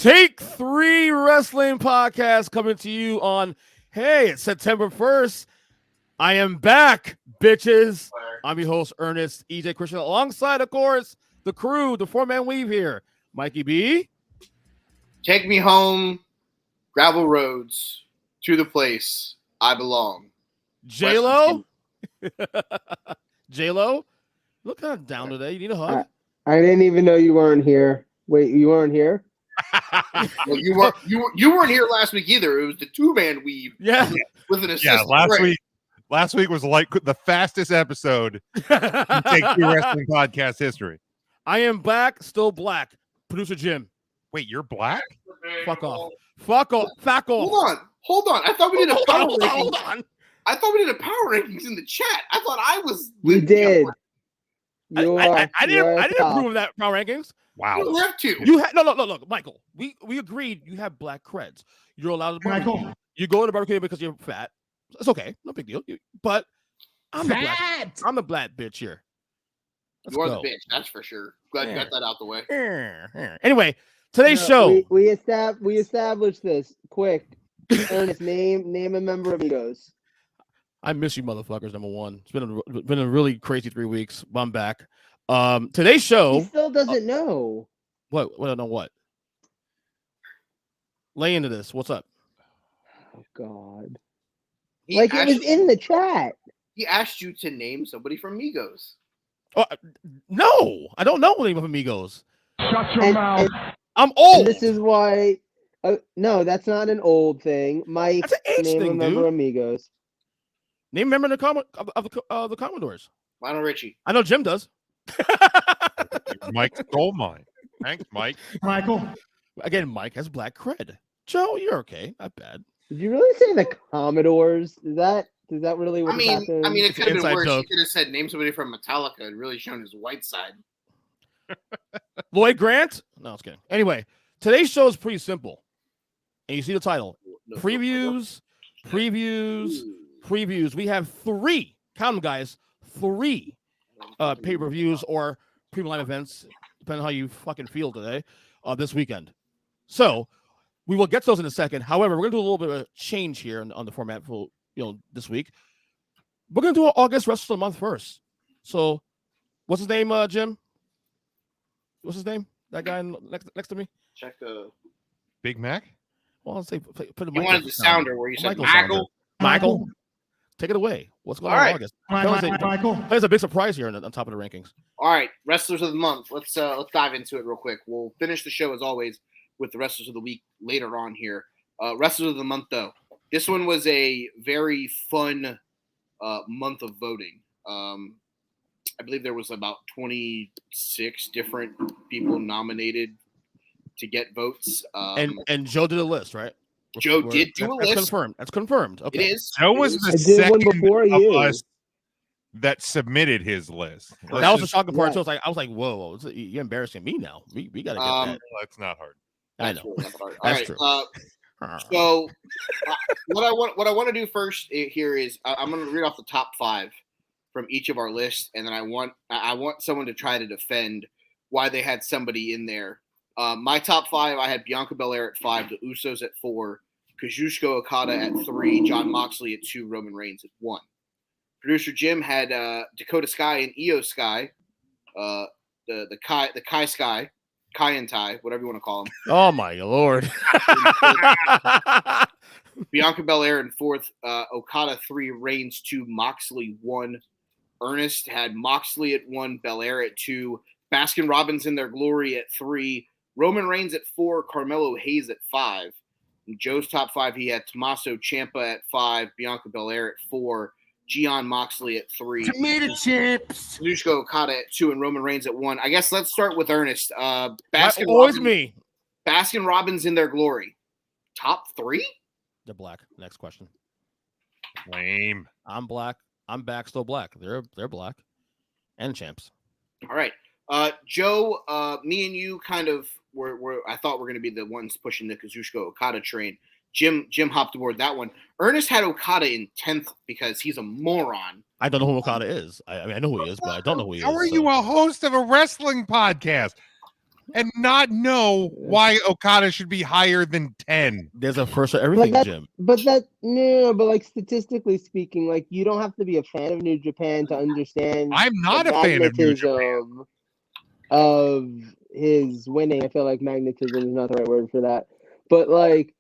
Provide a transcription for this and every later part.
Take 3 Wrestling Podcast coming to you on, it's September 1st. I am back, bitches. I'm your host, Ernest EJ Christian, alongside, of course, the crew, the 4-man weave here. Mikey B. Take me home, gravel roads, to the place I belong. J-Lo. J-Lo, look kind of down today. You need a hug? I didn't even know you weren't here. Wait, you weren't here? Well, you weren't here last week either. It was the 2-man weave. Yeah. With an assistant. Yeah, last week was like the fastest episode in Take 2 Wrestling Podcast history. I am back, still black. Producer Jim. Wait, you're black? Fuck off. Fuck off. Hold on. I thought we did a power rankings. Hold on. I thought we did a power rankings in the chat. I thought I was. We did. I didn't approve that power rankings. Wow. You have to. You had no, look, Michael. We agreed you have black creds. You're allowed to barbecue. Michael. You go to the barbecue because you're fat. It's okay, no big deal. But I'm the black bitch here. Let's You are go. the bitch, that's for sure. Glad you got that out the way. Anyway, today's show. We established this quick. Ernest, name a member of Amigos. I miss you, motherfuckers. Number one, it's been a really crazy 3 weeks. But I'm back. Today's show. He still doesn't know. What? I don't know what. Lay into this. What's up? Oh God! It was in the chat. He asked you to name somebody from Migos. Oh, no, I don't know any of Amigos. Shut your mouth. I'm old. This is why. No, that's not an old thing. Mike, That's an age name thing, a member dude. of Amigos. Name a member of the Commodores. Lionel Richie. I know Jim does. Mike's gold mine. Thanks, Mike. Michael. Again, Mike has black cred. Joe, you're okay. Not bad. Did you really say the Commodores? Is that really what happened? I mean, it could have been Inside worse. joke. He could have said name somebody from Metallica and really shown his white side. Lloyd Grant? No, I was kidding. Anyway, today's show is pretty simple. And you see the title. Previews. We have 3, count them guys, 3 pay-per-views or premium live events, depending on how you fucking feel today, this weekend. So we will get to those in a second. However, we're gonna do a little bit of a change here on the format for this week. We're gonna do an August Wrestler of the Month first. So what's his name, Jim? What's his name? That guy next to me? Check the. Big Mac? Well, I'll say put the You wanted the sounder where you said Michael. Take it away. What's going on in August? Michael. There's a big surprise here on top of the rankings. All right, Wrestlers of the Month. Let's dive into it real quick. We'll finish the show as always with the Wrestlers of the Week later on here. Wrestlers of the Month, though. This one was a very fun month of voting. I believe there was about 26 different people nominated to get votes. And Joe did a list, right? Joe did do a list. That's confirmed. Okay. It is. Joe was the second of us that submitted his list. That was the shocking part. So I was like, whoa, you're embarrassing me now. We got to get that. That's not hard. I know. That's true. So what I want to do first here is I'm going to read off the top 5 from each of our lists, and then I want someone to try to defend why they had somebody in there. My top 5, I had Bianca Belair at 5, the Usos at 4, Kazuchika Okada at 3, Jon Moxley at 2, Roman Reigns at 1. Producer Jim had Dakota Sky and Io Sky, the Kai Sky, Kai and Tai, whatever you want to call them. Oh my Lord. Bianca Belair in 4th, Okada 3, Reigns 2, Moxley 1. Ernest had Moxley at 1, Belair at 2, Baskin Robbins in their glory at 3, Roman Reigns at 4, Carmelo Hayes at 5. In Joe's top 5, he had Tommaso Ciampa at 5, Bianca Belair at 4, Jon Moxley at 3, Tomato chips. Kazuchika Okada at 2, and Roman Reigns at 1. I guess let's start with Ernest. Baskin Robbins in their glory. Top 3? They're black. Next question. Lame. I'm black. I'm back, still black. They're black. And champs. All right. Joe, me and you kind of were I thought we're going to be the ones pushing the Kazuchika Okada train. Jim hopped aboard that one. Ernest had Okada in 10th because he's a moron. I don't know who Okada is. I mean, I know who he is, but I don't know who he is. How are you a host of a wrestling podcast? and not know why Okada should be higher than 10. There's a first for everything, Jim. But like statistically speaking, like you don't have to be a fan of New Japan to understand. I'm not a fan of New Japan. magnetism of his winning. I feel like magnetism is not the right word for that, but like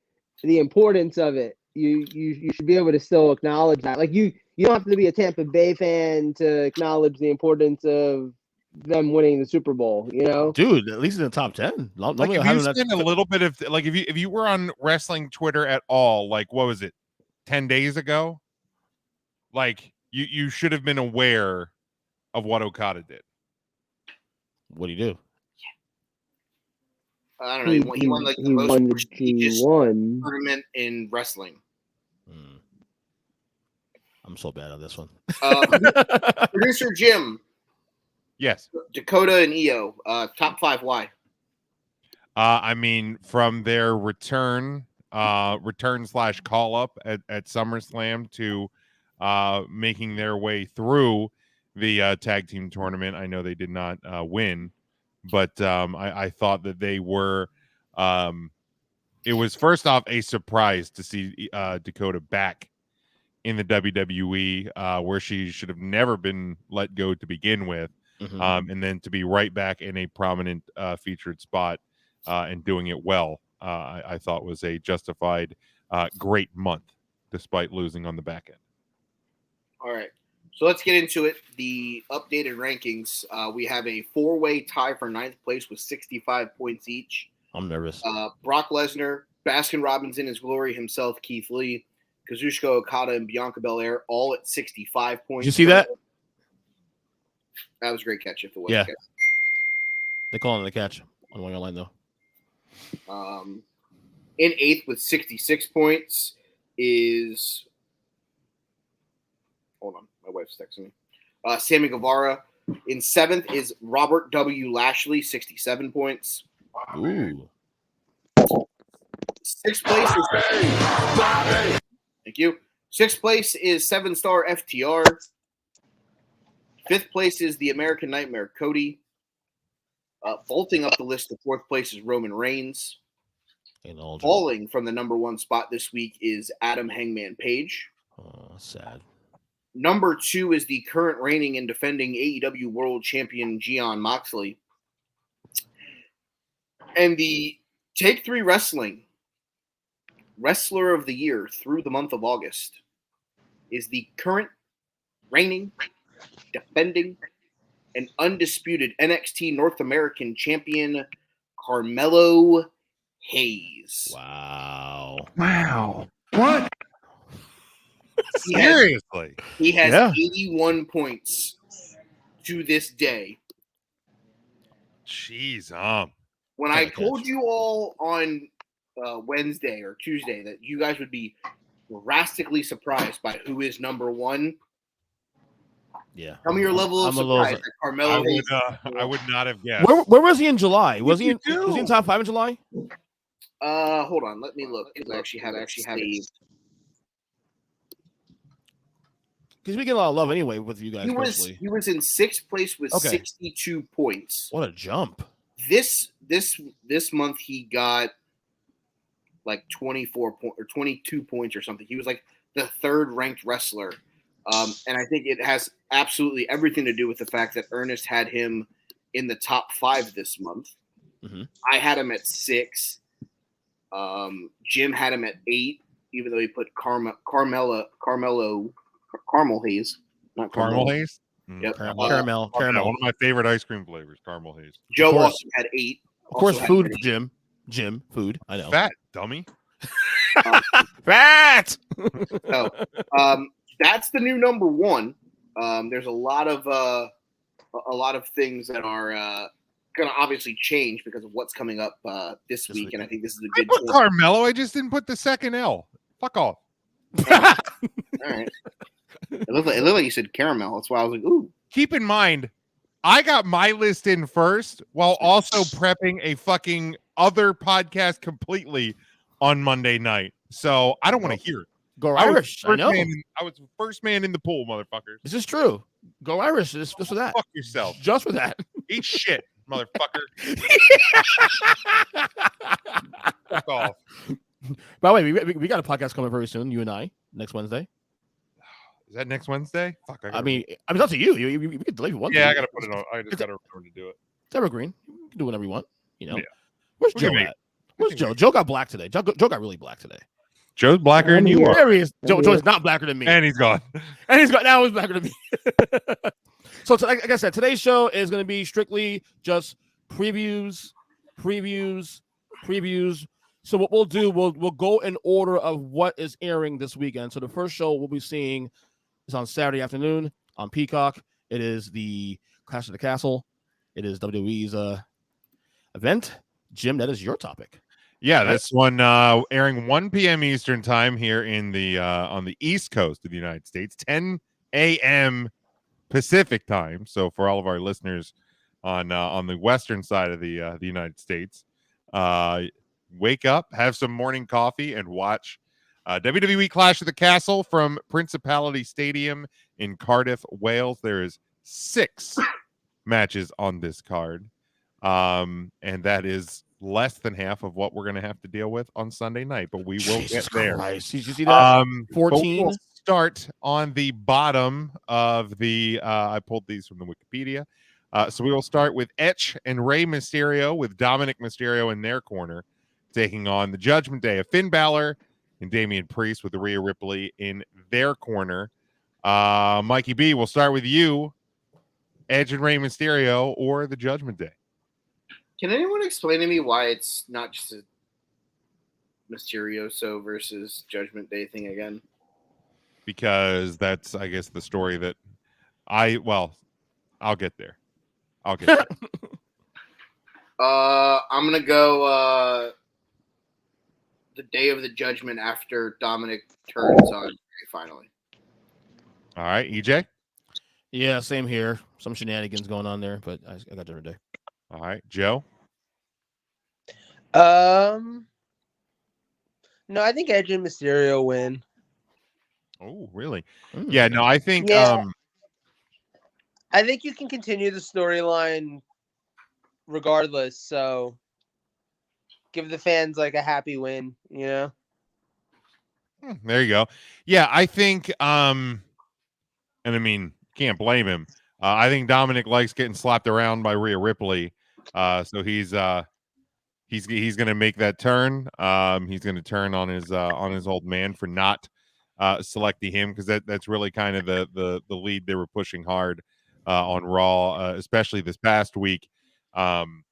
the importance of it. You should be able to still acknowledge that. Like you don't have to be a Tampa Bay fan to acknowledge the importance of them winning the Super Bowl, you know? Dude, at least in the top 10. Like if you spend a little bit of like if you were on wrestling Twitter at all, like what was it, 10 days ago? Like you should have been aware of what Okada did. What do you do? I don't know. He won like the most prestigious tournament in wrestling. I'm so bad on this one. Producer Jim. Yes. Dakota and Io. Top 5. Why? I mean, from their return / call up at SummerSlam to making their way through the tag team tournament. I know they did not win, but I thought that they were. It was first off a surprise to see Dakota back in the WWE, where she should have never been let go to begin with, and then to be right back in a prominent featured spot and doing it well. I thought was a justified great month, despite losing on the back end. All right. So let's get into it. The updated rankings. We have a 4-way tie for 9th place with 65 points each. I'm nervous. Brock Lesnar, Baskin Robbins in his glory himself, Keith Lee, Kazuchika Okada, and Bianca Belair all at 65 points. Did you see that? That was a great catch if it was. Yeah. They call it a catch on one line, though. In 8th with 66 points is... Hold on. My wife's texting me. Sammy Guevara. In 7th is Robert W. Lashley, 67 points. Ooh. 6th place is... Thank you. 6th place is 7-star FTR. 5th place is the American Nightmare, Cody. Vaulting up the list to 4th place is Roman Reigns. Falling from the number 1 spot this week is Adam Hangman Page. Oh, sad. Number 2 is the current reigning and defending AEW World Champion Jon Moxley. And the Take 3 Wrestling Wrestler of the Year through the month of August is the current reigning, defending, and undisputed NXT North American Champion Carmelo Hayes. Wow. What? Seriously? He has 81 points to this day. Jeez, when I told you all on Wednesday or Tuesday that you guys would be drastically surprised by who is number 1. Yeah. Tell me your level of surprise that Carmelo Hayes. I would not have guessed. Where was he in July? Was he in top 5 in July? Hold on, let me look because I actually have it. Because we get a lot of love anyway with you guys. He was in 6th place with 62 points. What a jump! This month he got like 24 points or 22 points or something. He was like the 3rd ranked wrestler, and I think it has absolutely everything to do with the fact that Ernest had him in the top 5 this month. Mm-hmm. I had him at 6. Jim had him at 8, even though he put Carmelo Hayes, not Caramel Hayes. Yep. Caramel. One of my favorite ice cream flavors, Caramel Hayes. Joe also had 8. Of course, food, Jim, food. I know. Fat dummy. Fat. So, that's the new number 1. There's a lot of things that are going to obviously change because of what's coming up this week, and I think this is a good. I put Carmelo. I just didn't put the second L. Fuck off. All right. It looked like you said caramel. That's why I was like, ooh. Keep in mind, I got my list in first while also prepping a fucking other podcast completely on Monday night. So I don't want to hear it. Go Irish. I know. I was first man in the pool, motherfuckers. This is true. Go Irish. Just for that. Fuck yourself. Just for that. Eat shit. motherfucker. Fuck off. By the way, we got a podcast coming very soon. You and I next Wednesday. Is that next Wednesday? Fuck. I mean, it's up to you. You can delay if you want. Yeah, to. I gotta put it on. I just gotta remember to do it. It's evergreen. You can do whatever you want. You know. Yeah. Where's We Joe can make at? Where's Joe? Joe got black today. Joe got really black today. Joe's blacker than you are. There he is. Joe here. is not blacker than me. And he's gone. And now he's blacker than me. So, like I said, today's show is going to be strictly just previews. So what we'll do, we'll go in order of what is airing this weekend. So the first show we'll be seeing is on Saturday afternoon on Peacock. It is the Clash of the Castle. It is WWE's event. Jim, that is your topic. Yeah, this one airing 1 p.m. Eastern time here in the on the East Coast of the United States, 10 a.m. Pacific time. So for all of our listeners on the western side of the United States, wake up, have some morning coffee, and watch WWE Clash of the Castle from Principality Stadium in Cardiff, Wales. There is 6 matches on this card, and that is less than half of what we're going to have to deal with on Sunday night. But we will Jesus get there. Christ. Did you see that? 14. We'll start on the bottom of the. I pulled these from the Wikipedia. So we will start with Edge and Rey Mysterio with Dominic Mysterio in their corner, taking on the Judgment Day of Finn Balor and Damian Priest with Rhea Ripley in their corner. Mikey B, we'll start with you. Edge and Rey Mysterio or the Judgment Day? Can anyone explain to me why it's not just a Mysterioso versus Judgment Day thing again? Because that's, I guess, the story that I'll get there. I'll get there. I'm gonna go the Day of the Judgment after Dominic turns on Rey finally. All right, EJ. Yeah, same here. Some shenanigans going on there, but I got different day. All right, Joe. No, I think Edge and Mysterio win. Oh, really? Yeah, no, I think Yeah. I think you can continue the storyline regardless, so give the fans like a happy win, you know? there you go. Yeah, I think and I mean, can't blame him. I think Dominic likes getting slapped around by Rhea Ripley. So he's going to make that turn. He's going to turn on his old man for not selecting him, because that's really kind of the lead they were pushing hard on Raw, especially this past week. And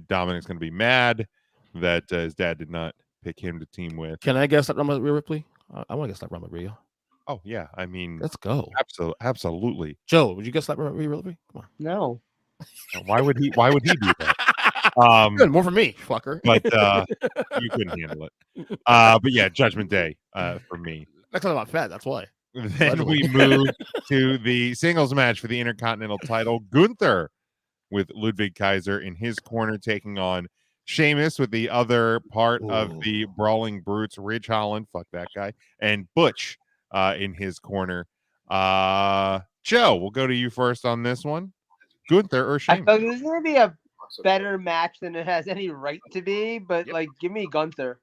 Dominic's going to be mad that his dad did not pick him to team with. Can I guess that Rhea Ripley? I want to guess that Rhea. Oh yeah, I mean, Let's go. Absolutely. Joe, Would you guess that Rhea Ripley? Come on. No. Why would he do that? Good, more for me, fucker. But you couldn't handle it. But yeah, Judgment Day for me. That's not about fat. That's why. Then we move to the singles match for the Intercontinental title. Gunther with Ludwig Kaiser in his corner, taking on Sheamus with the other part of the Brawling Brutes, Ridge Holland, fuck that guy, and Butch in his corner. Joe, we'll go to you first on this one. Gunther or Sheamus? I thought this is going to be a better match than it has any right to be, but like, give me Gunther.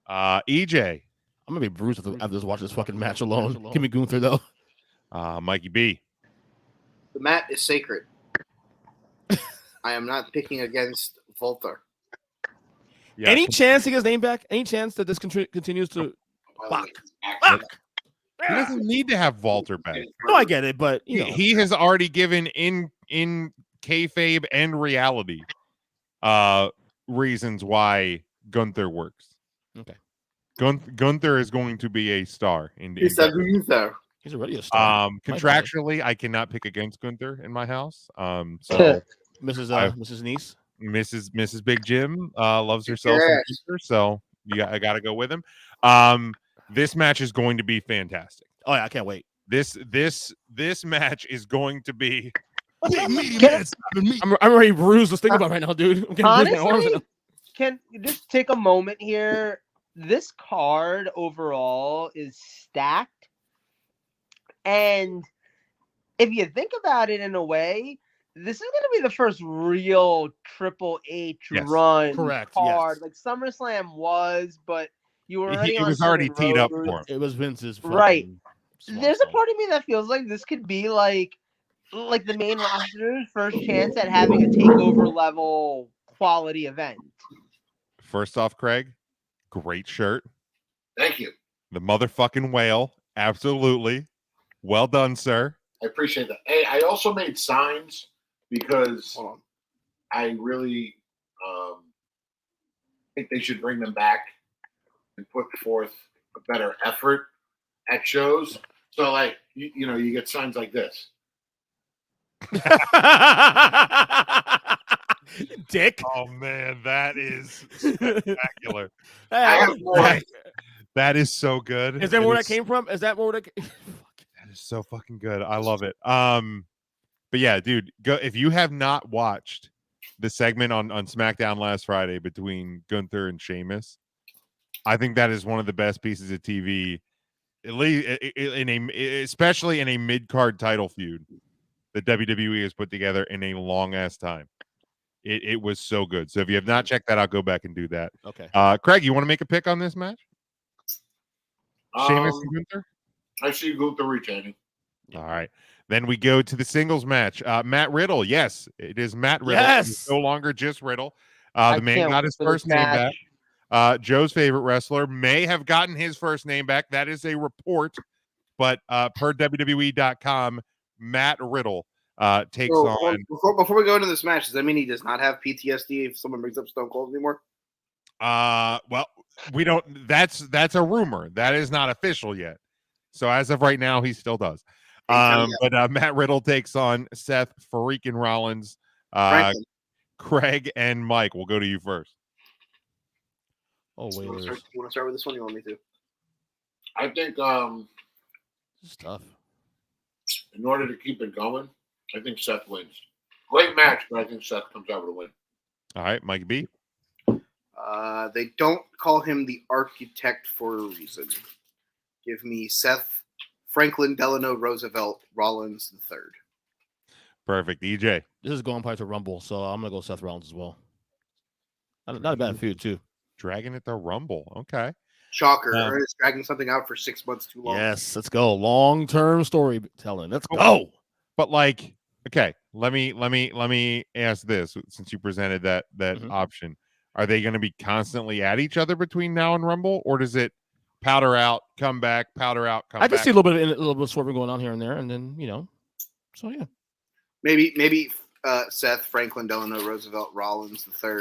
EJ. I'm gonna be bruised after just watching this fucking match alone. Give me Gunther though. Mikey B. The mat is sacred. I am not picking against Volter. Yeah. Any chance he gets name back? Any chance that this continues to? Fuck. He doesn't need to have Walter back. No, I get it, but you know. He has already given in kayfabe and reality reasons why Gunther works. Okay. Gunther is going to be a star. He's already a star. Contractually, I cannot pick against Gunther in my house. So Mrs. Niece, Mrs. Big Jim loves herself some Gunther, so I got to go with him. This match is going to be fantastic. Oh yeah, I can't wait. This match is going to be. I'm already bruised. Let's think about it right now, dude. I'm getting bruised my arms. Can you just take a moment here? This card overall is stacked, and if you think about it in a way, this is gonna be the first real Triple H Yes, run correct, card. yes. Like SummerSlam was, but you were already It on was already certain teed up roads. for him. It was Vince's fucking Right. swan There's a song. part of me that feels like this could be like the main roster's first chance at having a takeover level quality event. First off, Craig, great shirt. Thank you. The motherfucking whale. Absolutely. Well done, sir. I appreciate that. Hey, I also made signs because Hold on. I really think they should bring them back and put forth a better effort at shows. So, like, you get signs like this. Dick. Oh man, that is spectacular. I Hey, have more. That is so good. is that where that came from? Is that where that? That is so fucking good. I love it. But yeah, dude, go if you have not watched the segment on SmackDown last Friday between Gunther and Sheamus, I think that is one of the best pieces of TV, at least especially in a mid-card title feud that WWE has put together in a long ass time. It was so good. So if you have not checked that out, go back and do that. Okay. Craig, you want to make a pick on this match? Sheamus and Gunther? I see Gunther retaining. All right. Then we go to the singles match. Matt Riddle. Yes, it is Matt Riddle. Yes. It's no longer just Riddle. I The man can't got wait his for this first name back. match. Joe's favorite wrestler may have gotten his first name back. That is a report. But per WWE.com, Matt Riddle takes So, on. before we go into this match, does that mean he does not have PTSD if someone brings up Stone Cold anymore? Well, we don't. That's a rumor. That is not official yet. So as of right now, he still does. But Matt Riddle takes on Seth freaking Rollins. Franklin. Craig and Mike, we'll go to you first. Oh, You want wait. to start with this one? You want me to? I think This is tough. in order to keep it going, I think Seth wins. Great match, but I think Seth comes out with a win. All right, Mike B. They don't call him the architect for a reason. Give me Seth Franklin Delano Roosevelt Rollins III. Perfect. EJ. This is going probably to Rumble, so I'm gonna go Seth Rollins as well. Not a bad feud too. Dragging it to Rumble. Okay. Shocker. Ernest dragging something out for 6 months too long. Yes, let's go. Long-term storytelling. Let's go. But like, okay, let me ask this since you presented that option. Are they going to be constantly at each other between now and Rumble, or does it powder out, come back, powder out, come back? I just see a little bit of swerving going on here and there, and then so yeah. Maybe Seth Franklin Delano Roosevelt Rollins III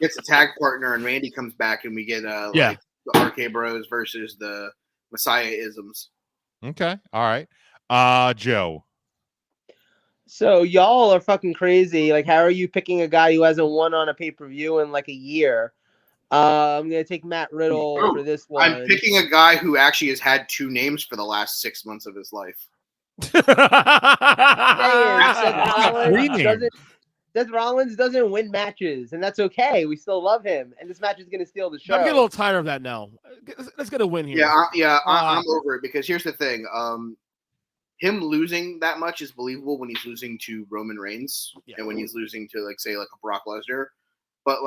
gets a tag partner, and Randy comes back, and we get like the RK Bros versus the Messiah isms. Okay, all right. Joe. So y'all are fucking crazy. Like, how are you picking a guy who hasn't won on a pay-per-view in like a year? I'm gonna take Matt Riddle for this one. I'm picking a guy who actually has had 2 names for the last 6 months of his life. Seth Rollins doesn't win matches, and that's okay. We still love him, and this match is gonna steal the show. I'm getting a little tired of that now. Let's get a win here. I'm over it because here's the thing. Him losing that much is believable when he's losing to Roman Reigns and when he's losing to like a Brock Lesnar. But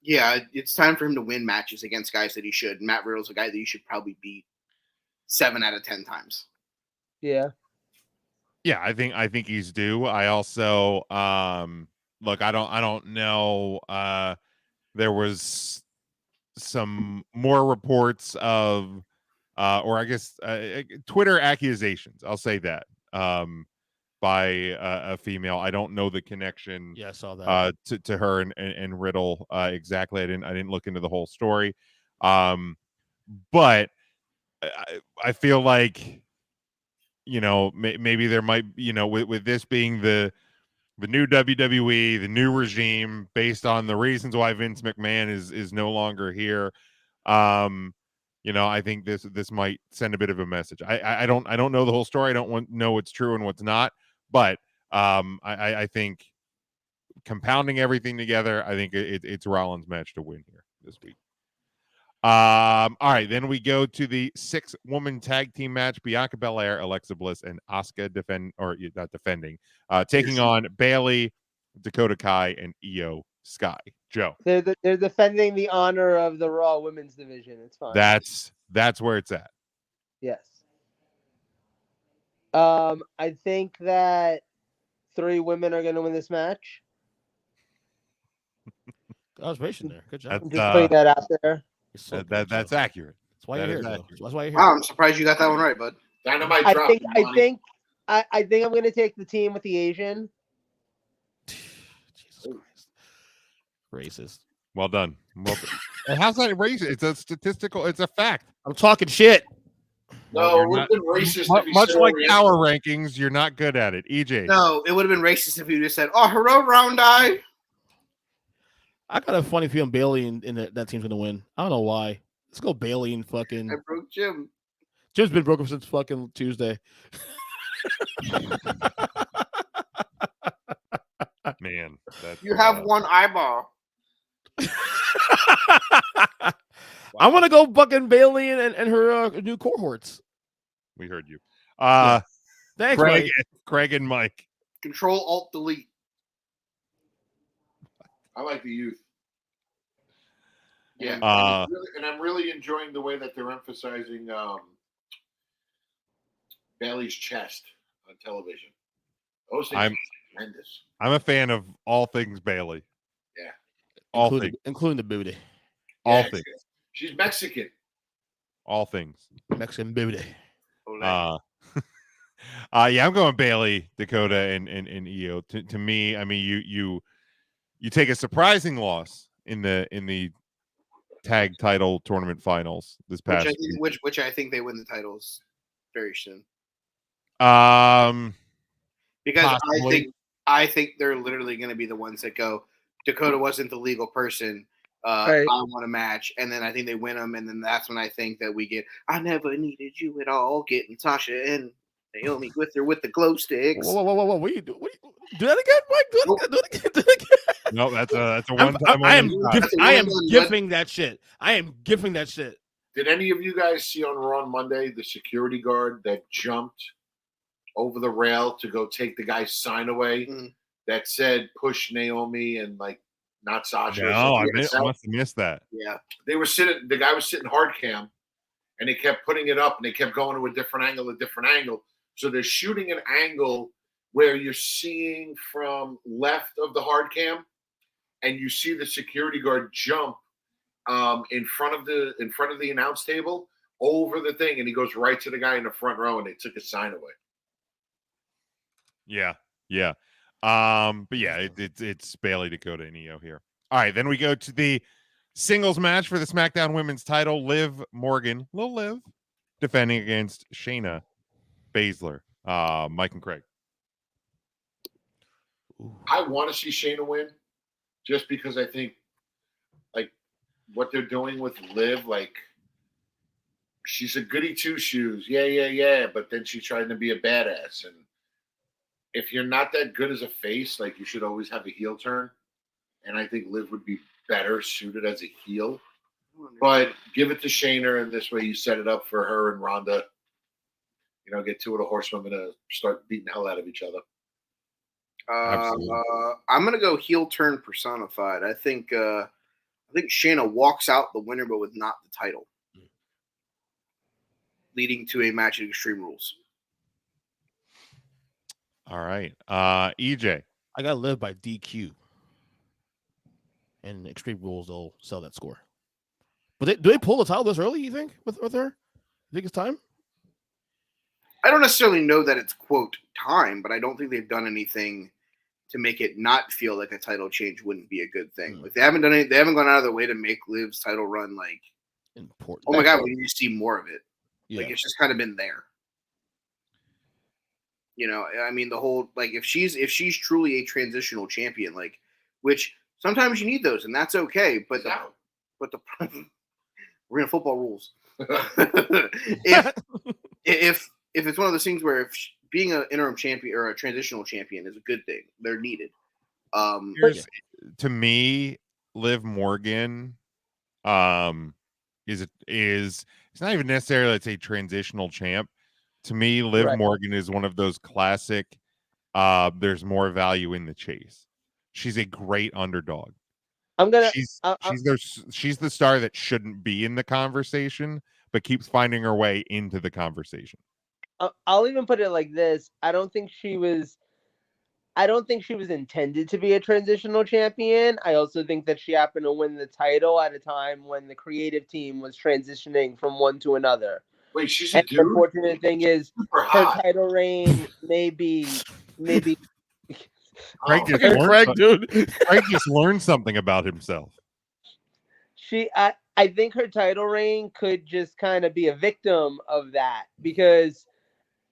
it's time for him to win matches against guys that he should. Matt Riddle's a guy that you should probably beat 7 out of 10 times. Yeah. Yeah, I think he's due. I also look, I don't know. There was some more reports of or I guess Twitter accusations, I'll say that, by a female. I don't know the connection. Yeah, I saw that. To her and Riddle exactly. I didn't look into the whole story. But I feel like, maybe there might, with this being the new WWE, the new regime, based on the reasons why Vince McMahon is no longer here. I think this might send a bit of a message. I don't know the whole story. I don't know what's true and what's not. But I think compounding everything together, I think it's Rollins' match to win here this week. All right, then we go to the 6-woman tag team match: Bianca Belair, Alexa Bliss, and Asuka taking on Bayley, Dakota Kai, and Io Sky. Joe, They're defending the honor of the Raw Women's Division. It's fine. that's where it's at. Yes. I think that 3 women are going to win this match. Observation there. Good job. I'm just putting that out there. You're so good, That's Joe. accurate. That's why that you're is here, Joe. accurate. That's why you're here. Wow, I'm surprised you got that one right, bud. Dynamite I drop. think I'm going to take the team with the Asian. Jesus Christ. Racist. Well done. How's that racist? It's a statistical. It's a fact. I'm talking shit. No, it You're would have been racist. Much, if he much said like Oriental. power rankings, you're not good at it. EJ. No, it would have been racist if you just said, "Oh, hello, round eye." I got a funny feeling Bailey in that team's gonna win. I don't know why. Let's go Bailey and fucking. I broke Jim. Jim's been broken since fucking Tuesday. Man, that's, You have one eyeball. I want to go fucking Bailey and her new cohorts. We heard you. Thanks, Craig, Mike. Craig and Mike. Control Alt Delete. I like the youth. Yeah. And I'm really enjoying the way that they're emphasizing Bailey's chest on television. Those things are tremendous. I'm a fan of all things Bailey. Yeah. All things. Including the booty. All Yeah, things. She's Mexican. All things. Mexican booty. Yeah, I'm going Bailey, Dakota, and Io. To me, I mean, you take a surprising loss in the tag title tournament finals this past which I think they win the titles very soon. Because possibly. I think they're literally going to be the ones that go, Dakota wasn't the legal person. Right. I want a match, and then I think they win them, and then that's when I think that we get I never needed you at all, getting Tasha and Naomi with the glow sticks. Whoa! What you do? Do that again, Mike? Do it again. No, that's a one time. I am gifting that shit. I am gifting that shit. Did any of you guys see on Raw on Monday the security guard that jumped over the rail to go take the guy's sign away that said push Naomi and like not Sasha? No, I must have missed that. Yeah. The guy was sitting hard cam and they kept putting it up and they kept going to a different angle. So they're shooting an angle where you're seeing from left of the hard cam and you see the security guard jump in front of the announce table over the thing, and he goes right to the guy in the front row, and they took his sign away. Yeah. But yeah, it's Bailey, Dakota, and Io here. All right, then we go to the singles match for the SmackDown Women's title. Liv Morgan, Lil Liv, defending against Shayna Baszler. Mike and Craig. I want to see Shayna win, just because I think like what they're doing with Liv, like she's a goody two shoes, yeah, but then she's trying to be a badass, and if you're not that good as a face, like you should always have a heel turn, and I think Liv would be better suited as a heel. But give it to Shayna, and this way you set it up for her and Ronda. Get two of the horsewomen to start beating the hell out of each other. I'm gonna go heel turn personified. I think Shayna walks out the winner, but with not the title, leading to a match at Extreme Rules. All right, EJ. I gotta live by DQ. And Extreme Rules, they'll sell that score. But do they pull the title this early? You think with her? You think it's time? I don't necessarily know that it's quote time, but I don't think they've done anything to make it not feel like a title change wouldn't be a good thing. Like they haven't done it. They haven't gone out of their way to make Liv's title run like important. Oh my god, we need to see more of it. Yeah. Like it's just kind of been there. I mean, the whole like if she's truly a transitional champion, like which sometimes you need those, and that's okay. But we're in football rules. if it's one of those things where if being an interim champion or a transitional champion is a good thing, they're needed. To me, Liv Morgan, it's not even necessarily, let's say, transitional champ. To me, Liv Right. Morgan is one of those classic. There's more value in the chase. She's a great underdog. I'm gonna. She's the star that shouldn't be in the conversation, but keeps finding her way into the conversation. I'll even put it like this: I don't think she was intended to be a transitional champion. I also think that she happened to win the title at a time when the creative team was transitioning from one to another. Wait, she's a And dude? the unfortunate thing is Super her hot. title reign may be Craig Oh, just Fucking learned Craig, some- dude. Craig just learned something about himself. I think her title reign could just kind of be a victim of that, because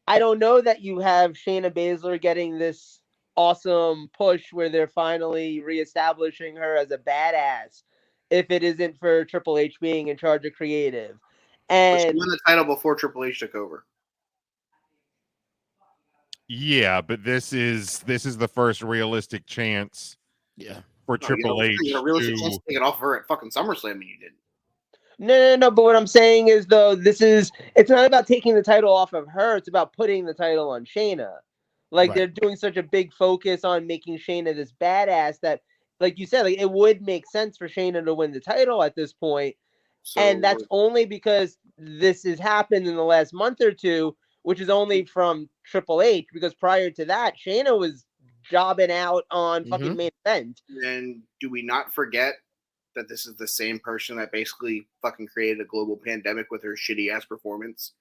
I don't know that you have Shayna Baszler getting this awesome push where they're finally reestablishing her as a badass if it isn't for Triple H being in charge of creative. But she And won the title before Triple H took over. Yeah, but this is the first realistic chance Yeah. for No, Triple H you had a realistic to. chance to take it off of her at fucking SummerSlam, and you didn't. no. But what I'm saying is, though, it's not about taking the title off of her. It's about putting the title on Shayna. Like, Right. they're doing such a big focus on making Shayna this badass that, like you said, like it would make sense for Shayna to win the title at this point. So And that's only because this has happened in the last month or two, which is only from Triple H, because prior to that, Shayna was jobbing out on fucking main event. And do we not forget that this is the same person that basically fucking created a global pandemic with her shitty ass performance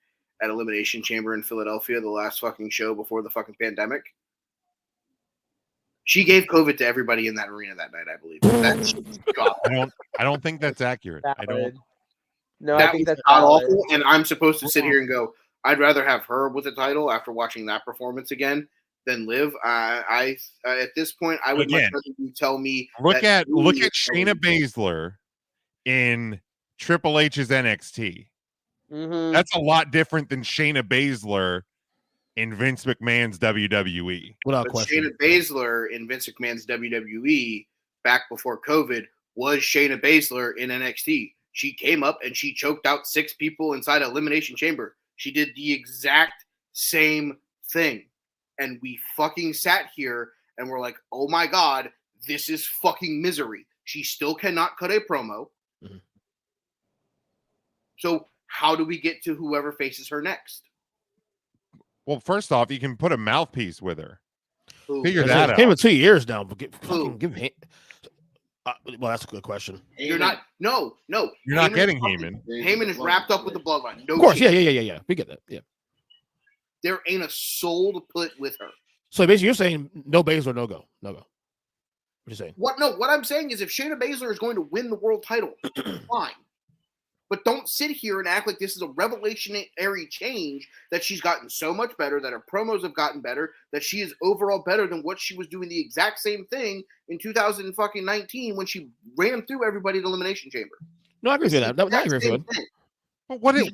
at Elimination Chamber in Philadelphia, the last fucking show before the fucking pandemic? She gave COVID to everybody in that arena that night, I believe. That shit was god. I don't think that's accurate. I don't. Valid. No, I That think was that's god valid. awful, and I'm supposed to sit here and go, I'd rather have her with the title after watching that performance again than Liv. I at this point, I would much Again, rather you tell me. Look that at is Shayna Baszler in Triple H's NXT. Mhm. That's a lot different than Shayna Baszler in Vince McMahon's WWE. Without But question. Shayna Baszler in Vince McMahon's WWE back before COVID was Shayna Baszler in NXT. She came up and she choked out 6 people inside an Elimination Chamber. She did the exact same thing. And we fucking sat here and we're like, oh my God, this is fucking misery. She still cannot cut a promo. Mhm. So how do we get to whoever faces her next? Well, first off, you can put a mouthpiece with her. Who? Figure It's that like, came in out. 2 years now. But Who? give him. Well, that's a good question. You're not. No. You're not Heyman getting is fucking- Heyman. Heyman is wrapped up with the bloodline. No Of course, chance. yeah. We get that. Yeah. There ain't a soul to put with her. So basically, you're saying no Baszler, no go. What you saying? What I'm saying is if Shayna Baszler is going to win the world title, fine. But don't sit here and act like this is a revolutionary change, that she's gotten so much better, that her promos have gotten better, that she is overall better than what she was doing the exact same thing in 2019 when she ran through everybody in the Elimination Chamber. No, I agree with that. I agree with Same that. thing. But what did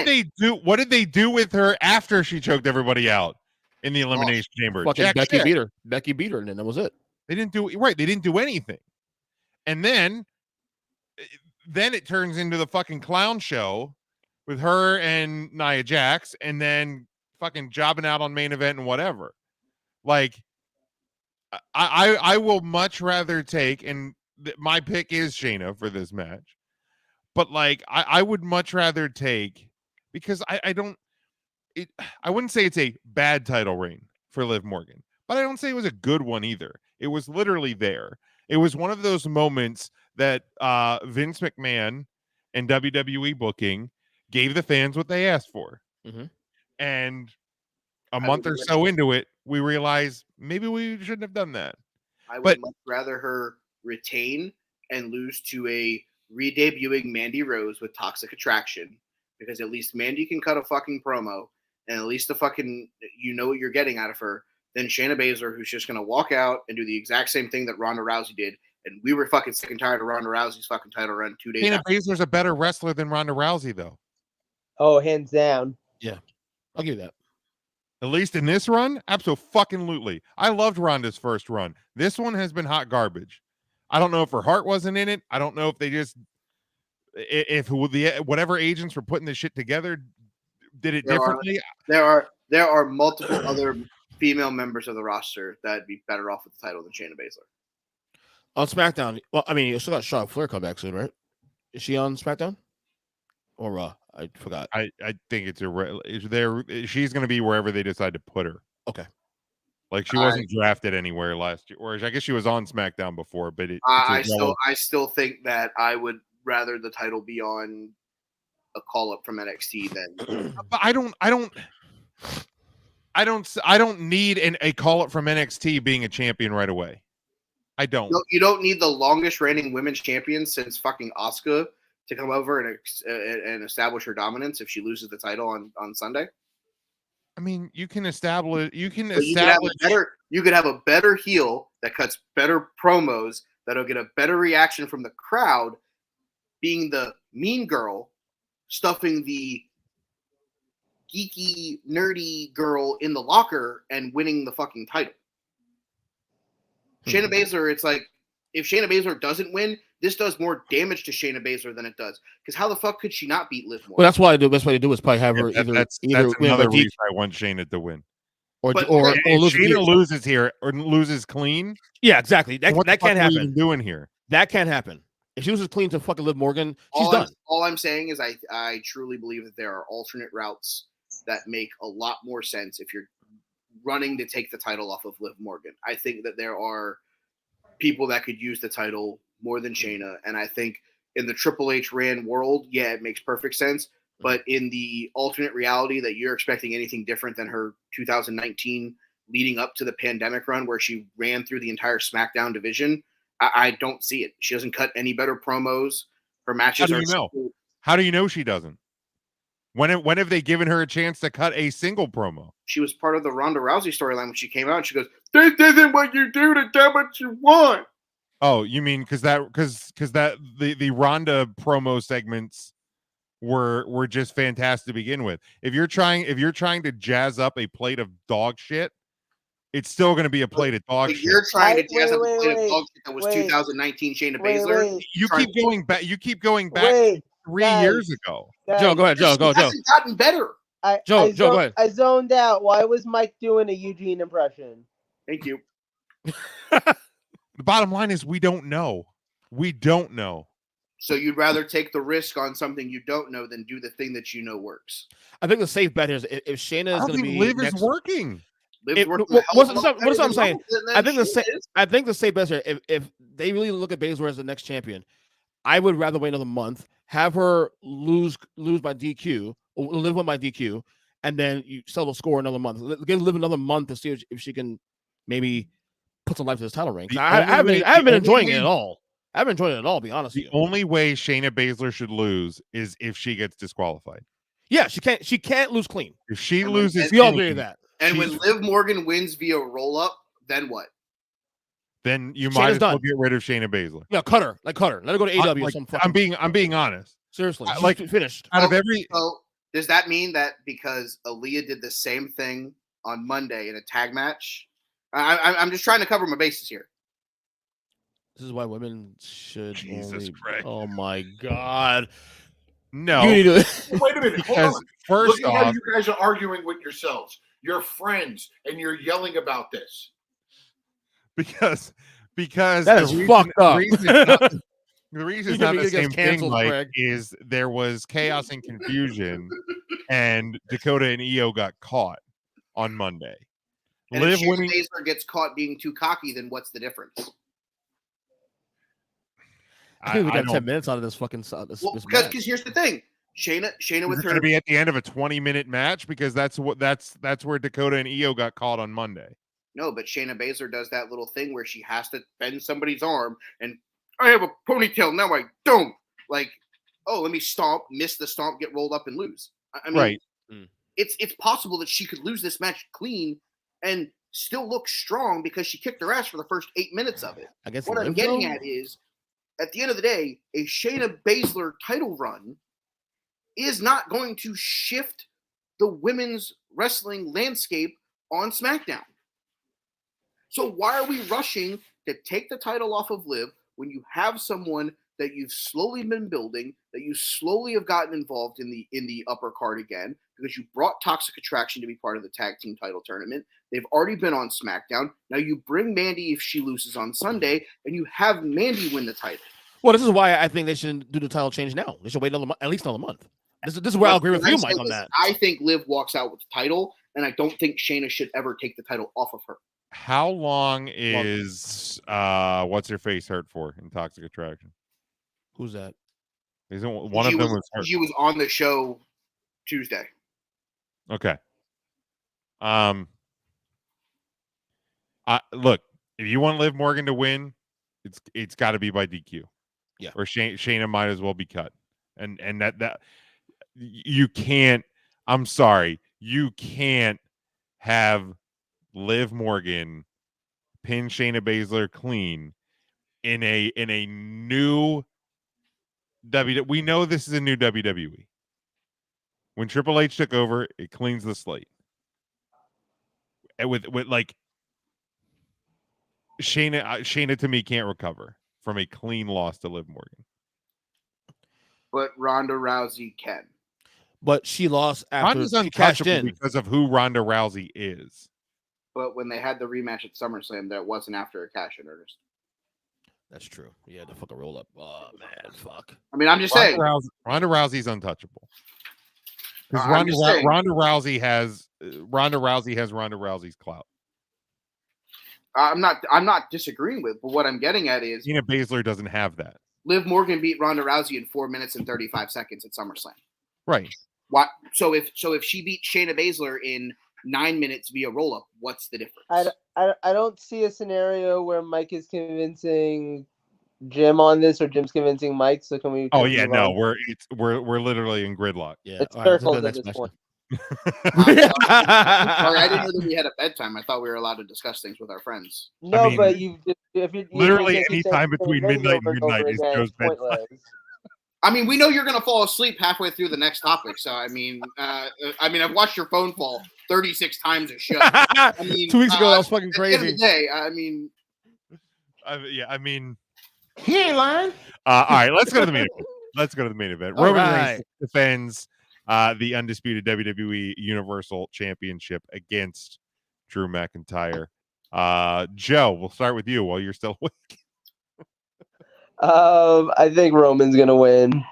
they do? What did they do with her after she choked everybody out in the Elimination Chamber? Fucking Jack Becky shit. beat her. Becky beat her, and then that was it. They didn't do They didn't do anything. And then it turns into the fucking clown show with her and Nia Jax, and then fucking jobbing out on main event and whatever. Like, I will much rather take, and my pick is Shayna for this match, but like I would much rather take, because I wouldn't say it's a bad title reign for Liv Morgan, but I don't say it was a good one either. It was literally there. It was one of those moments that Vince McMahon and WWE booking gave the fans what they asked for. Mhm. And a month or so into it, we realized maybe we shouldn't have done that. I would But- much rather her retain and lose to a re-debuting Mandy Rose with Toxic Attraction, because at least Mandy can cut a fucking promo, and at least you know what you're getting out of her, than Shayna Baszler, who's just going to walk out and do the exact same thing that Ronda Rousey did. And we were fucking sick and tired of Ronda Rousey's fucking title run 2 days Shayna after. Baszler's a better wrestler than Ronda Rousey, though. Oh, hands down. I'll give you that. At least in this run, absolutely. I loved Ronda's first run. This one has been hot garbage. I don't know if her heart wasn't in it. I don't know if they just if whatever agents were putting this shit together did it There differently. There are multiple other female members of the roster that'd be better off with the title than Shayna Baszler. On SmackDown, well, I mean, you still got Charlotte Flair come back soon, right? Is she on SmackDown or Raw? I forgot. I think she's going to be wherever they decide to put her. Okay. Like she wasn't drafted anywhere last year, or I guess she was on SmackDown before, but I still think that I would rather the title be on a call up from NXT than. But I don't need a call up from NXT being a champion right away. I don't. No, you don't need the longest reigning women's champion since fucking Asuka to come over and establish her dominance if she loses the title on Sunday. I mean, you can establish. You could have a better heel that cuts better promos that'll get a better reaction from the crowd, being the mean girl, stuffing the geeky, nerdy girl in the locker and winning the fucking title. Shayna Baszler, it's like, if Shayna Baszler doesn't win, this does more damage to Shayna Baszler than it does. Because how the fuck could she not beat Liv Morgan? Well, that's why the best way to do is probably have her that's another reason I want Shayna to win. Or if lose Shayna loses here or loses clean. Yeah, exactly. That can't happen. What are you doing here? That can't happen. If she loses clean to fucking Liv Morgan, she's done. All I'm saying is I truly believe that there are alternate routes that make a lot more sense if you're running to take the title off of Liv Morgan. I think that there are people that could use the title more than Shayna, and I think in the Triple H ran world, yeah, it makes perfect sense. But in the alternate reality that you're expecting anything different than her 2019 leading up to the pandemic run where she ran through the entire SmackDown division, I don't see it. She doesn't cut any better promos. Her matches How do you know? How do you know she doesn't? When have they given her a chance to cut a single promo? She was part of the Ronda Rousey storyline when she came out. And she goes, "This isn't what you do to get what you want." Oh, you mean because the Ronda promo segments were just fantastic to begin with. If you're trying to jazz up a plate of dog shit, it's still going to be a plate of dog shit. You're trying to jazz up a plate of dog shit that was 2019 Shayna Baszler. You keep going back 3 years ago. Joe, go ahead. Joe, go. It hasn't gotten better. Joe, go ahead. I zoned out. Why was Mike doing a Eugene impression? Thank you. The bottom line is we don't know. We don't know. So you'd rather take the risk on something you don't know than do the thing that you know works. I think the safe bet is if Shayna is going to be Liv is working. What I'm saying? I think the safe bet is if they really look at Baszler as the next champion, I would rather wait another month, have her lose by DQ, or Liv win by DQ, and then you sell the score another month. Give Liv another month to see if she can maybe put some life to this title ring. I haven't been enjoying it at all. I haven't enjoyed it at all, to be honest with you. The only way Shayna Baszler should lose is if she gets disqualified. Yeah, she can't lose clean. If she loses, we all agree with that. And when Liv Morgan wins via roll up, then what? Then you might as well get rid of Shayna Baszler. Yeah, cut her. Let her go to AEW. I'm being honest. Seriously, like finished. So does that mean that because Aaliyah did the same thing on Monday in a tag match? I'm just trying to cover my bases here. This is why women should. Jesus Christ! Oh my God! No. Wait a minute. Hold on. First Look off, at how you guys are arguing with yourselves. You're friends, and you're yelling about this. Because that is fucked up. The reason it's not the same thing, Mike, is there was chaos and confusion, and Dakota and Io got caught on Monday. And if Shayna Baszler gets caught being too cocky, then what's the difference? I think we got 10 minutes out of this fucking. Because here's the thing, Shayna with her going to be at the end of a 20-minute match because that's where Dakota and Io got caught on Monday. No, but Shayna Baszler does that little thing where she has to bend somebody's arm, and I have a ponytail now. I don't like. Oh, let me stomp, miss the stomp, get rolled up and lose. I mean, right. It's possible that she could lose this match clean and still look strong because she kicked her ass for the first 8 minutes of it. I guess what I'm getting at is, at the end of the day, a Shayna Baszler title run is not going to shift the women's wrestling landscape on SmackDown. So why are we rushing to take the title off of Liv when you have someone that you've slowly been building, that you slowly have gotten involved in the upper card again, because you brought Toxic Attraction to be part of the tag team title tournament. They've already been on SmackDown. Now you bring Mandy if she loses on Sunday, and you have Mandy win the title. Well, this is why I think they shouldn't do the title change now. They should wait at least another month. This is where I'll agree with you, Mike, on that. I think Liv walks out with the title, and I don't think Shayna should ever take the title off of her. How long is what's her face hurt for in Toxic Attraction? Who's that? Isn't one of them was hurt? She was on the show Tuesday. Okay. Look, if you want Liv Morgan to win, it's got to be by DQ. Yeah. Or Shayna might as well be cut. And that you can't. I'm sorry, you can't have Liv Morgan pin Shayna Baszler clean in a new WWE. We know this is a new WWE. When Triple H took over, it cleans the slate. And with like Shayna to me can't recover from a clean loss to Liv Morgan. But Ronda Rousey can. But she lost after Ronda's she cashed untouchable in. because of who Ronda Rousey is. But when they had the rematch at SummerSlam, that wasn't after a cash in, Ernest. That's true. Yeah, the fucking roll up. Oh man, fuck. I mean, I'm just saying. Ronda Rousey's untouchable. Because Ronda Rousey has Ronda Rousey's clout. I'm not disagreeing with, but what I'm getting at is Shayna Baszler doesn't have that. Liv Morgan beat Ronda Rousey in 4 minutes and 35 seconds at SummerSlam. Right. What? So if she beat Shayna Baszler in 9 minutes via roll up, what's the difference? I don't see a scenario where Mike is convincing Jim on this or Jim's convincing Mike. So can we? Oh yeah, no, we're literally in gridlock. Yeah, it's all circles right, at this point. Sorry, I didn't know that we had a bedtime. I thought we were allowed to discuss things with our friends. No, I mean, but if you literally any time between midnight and midnight is Joe's bedtime. I mean, we know you're going to fall asleep halfway through the next topic. So I mean, I've watched your phone fall 36 times a show. I mean, 2 weeks ago, that was fucking crazy. At the end of the day, I mean, He ain't lying. All right, let's go to the main event. Roman Reigns defends the undisputed WWE Universal Championship against Drew McIntyre. Joe, we'll start with you while you're still awake. I think Roman's gonna win.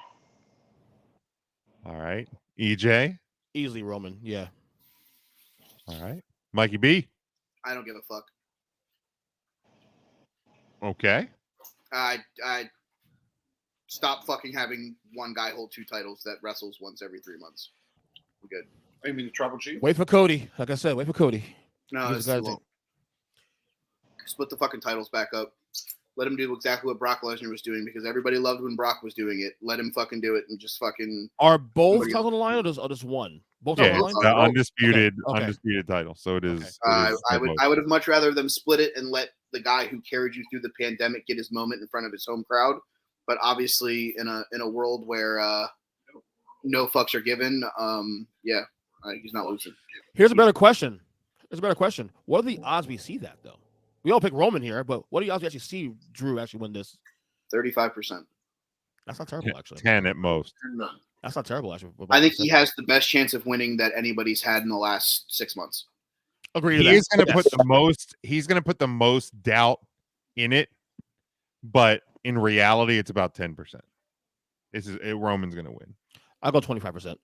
All right, EJ. Easily Roman. Yeah. All right, Mikey B. I don't give a fuck. Okay. I stop fucking having one guy hold two titles that wrestles once every 3 months. We're good. I mean, the Tribal Chief. Wait for Cody. Like I said, wait for Cody. No, it's too long. Split the fucking titles back up. Let him do exactly what Brock Lesnar was doing because everybody loved when Brock was doing it. Let him fucking do it and just fucking. Are both titles on the line or just one? Both Yeah, on it's the the line? undisputed title. So it is. Okay. I would have much rather them split it and let the guy who carried you through the pandemic get his moment in front of his home crowd. But obviously, in a world where no fucks are given, he's not losing. Here's a better question. What are the odds we see that though? We all pick Roman here, but what are the odds we actually see Drew actually win this? 35%. That's not terrible, actually. 10 at most. That's not terrible, actually. I think he has the best chance of winning that anybody's had in the last 6 months. Agree to He that. is going to put the most. He's going to put the most doubt in it, but in reality, it's about 10%. Roman's going to win. I'll go 25%.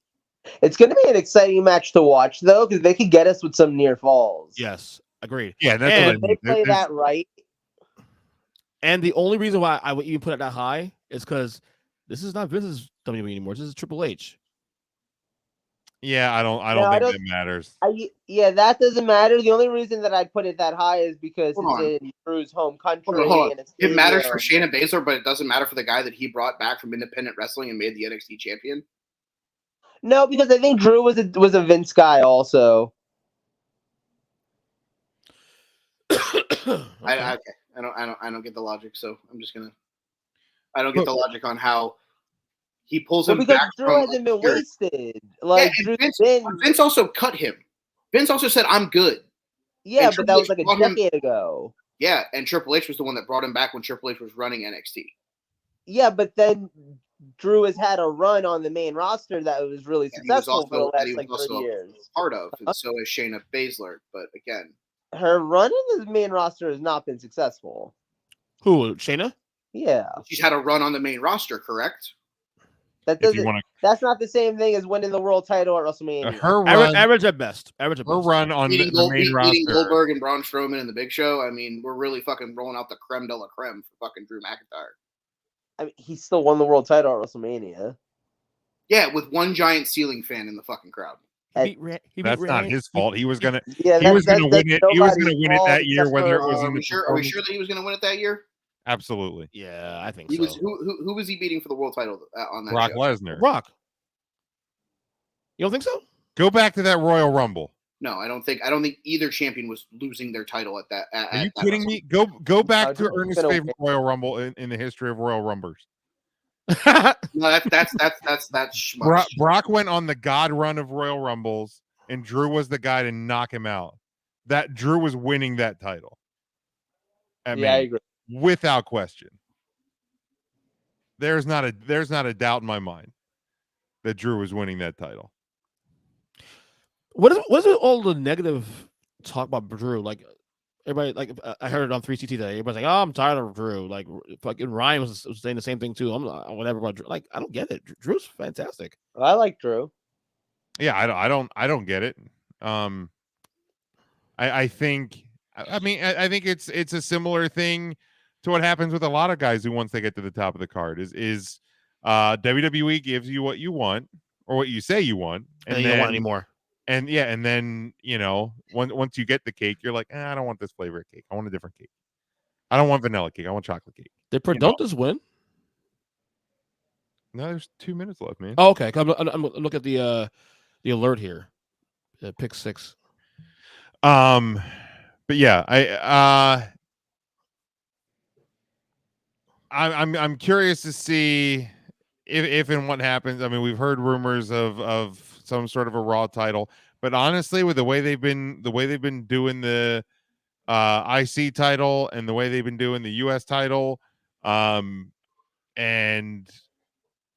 It's going to be an exciting match to watch, though, because they could get us with some near falls. Yes, agreed. Yeah, that's And what I If mean. they play that right. And the only reason why I would even put it that high is because this is not Vince's WWE anymore. This is Triple H. Yeah, I don't I think that matters. That doesn't matter. The only reason that I put it that high is because Hold on. it's in Drew's home country. Hold on. And it's It matters for Shayna Baszler, but it doesn't matter for the guy that he brought back from independent wrestling and made the NXT champion. No, because I think Drew was a Vince guy also. Okay. I don't get the logic, so I'm just gonna. I don't get the logic on how he pulls him because back. Drew hasn't been wasted. Like and Drew's Vince also cut him. Vince also said, "I'm good." yeah, and but that was like Triple H a brought him- decade ago. Yeah, and Triple H was the one that brought him back when Triple H was running NXT. Yeah, but then Drew has had a run on the main roster that was really And he was successful for the also, and he last was like 3 also years. part of, and so is Shayna Baszler. But again, Her run in the main roster has not been successful. Who? Shayna? Yeah, she's had a run on the main roster, correct? that If you doesn't. want That's not the same thing as winning the world title at to, WrestleMania. her Average, run, average at best. Average at her best. run on Beating, the main beating roster. Goldberg and Braun Strowman and the Big Show. I mean, we're really fucking rolling out the creme de la creme for fucking Drew McIntyre. I mean, he still won the world title at WrestleMania. Yeah, with one giant ceiling fan in the fucking crowd. He beat That's not Randy. his fault. He was gonna. Yeah, He was gonna win that's it. He was gonna nobody's win it fault that year, except whether it for- was in Are the. we sure? Are we sure that he was going to win it that year? Absolutely. Yeah, I think He so. was. Who was he beating for the world title on that Brock show? Lesnar. Rock. You don't think so? Go back to that Royal Rumble. No, I don't think either champion was losing their title at that. Are you kidding me? Go back to Drew's Ernest's gonna favorite Royal Rumble in the history of Royal Rumbles. No, that's schmuck. Brock went on the God run of Royal Rumbles, and Drew was the guy to knock him out. That Drew was winning that title. Yeah, I Mania, agree. without question. There's not a doubt in my mind that Drew was winning that title. What is it all the negative talk about Drew? Like everybody, like I heard it on 3CT today. Everybody's like, "Oh, I'm tired of Drew." Like fucking Ryan was saying the same thing too. I'm whatever about Drew. Like I don't get it. Drew's fantastic. I like Drew. Yeah, I don't get it. I think I think it's a similar thing to what happens with a lot of guys who once they get to the top of the card is WWE gives you what you want or what you say you want, And then you don't want any more. And yeah, and then once you get the cake, you're like, I don't want this flavor of cake. I want a different cake. I don't want vanilla cake. I want chocolate cake. Did Perdontas win? No, there's 2 minutes left, man. Oh, okay. I'm look at the alert here. Pick 6. But yeah, I'm curious to see if and what happens. I mean, we've heard rumors of some sort of a Raw title, but honestly, with the way they've been doing the IC title and the way they've been doing the US title, and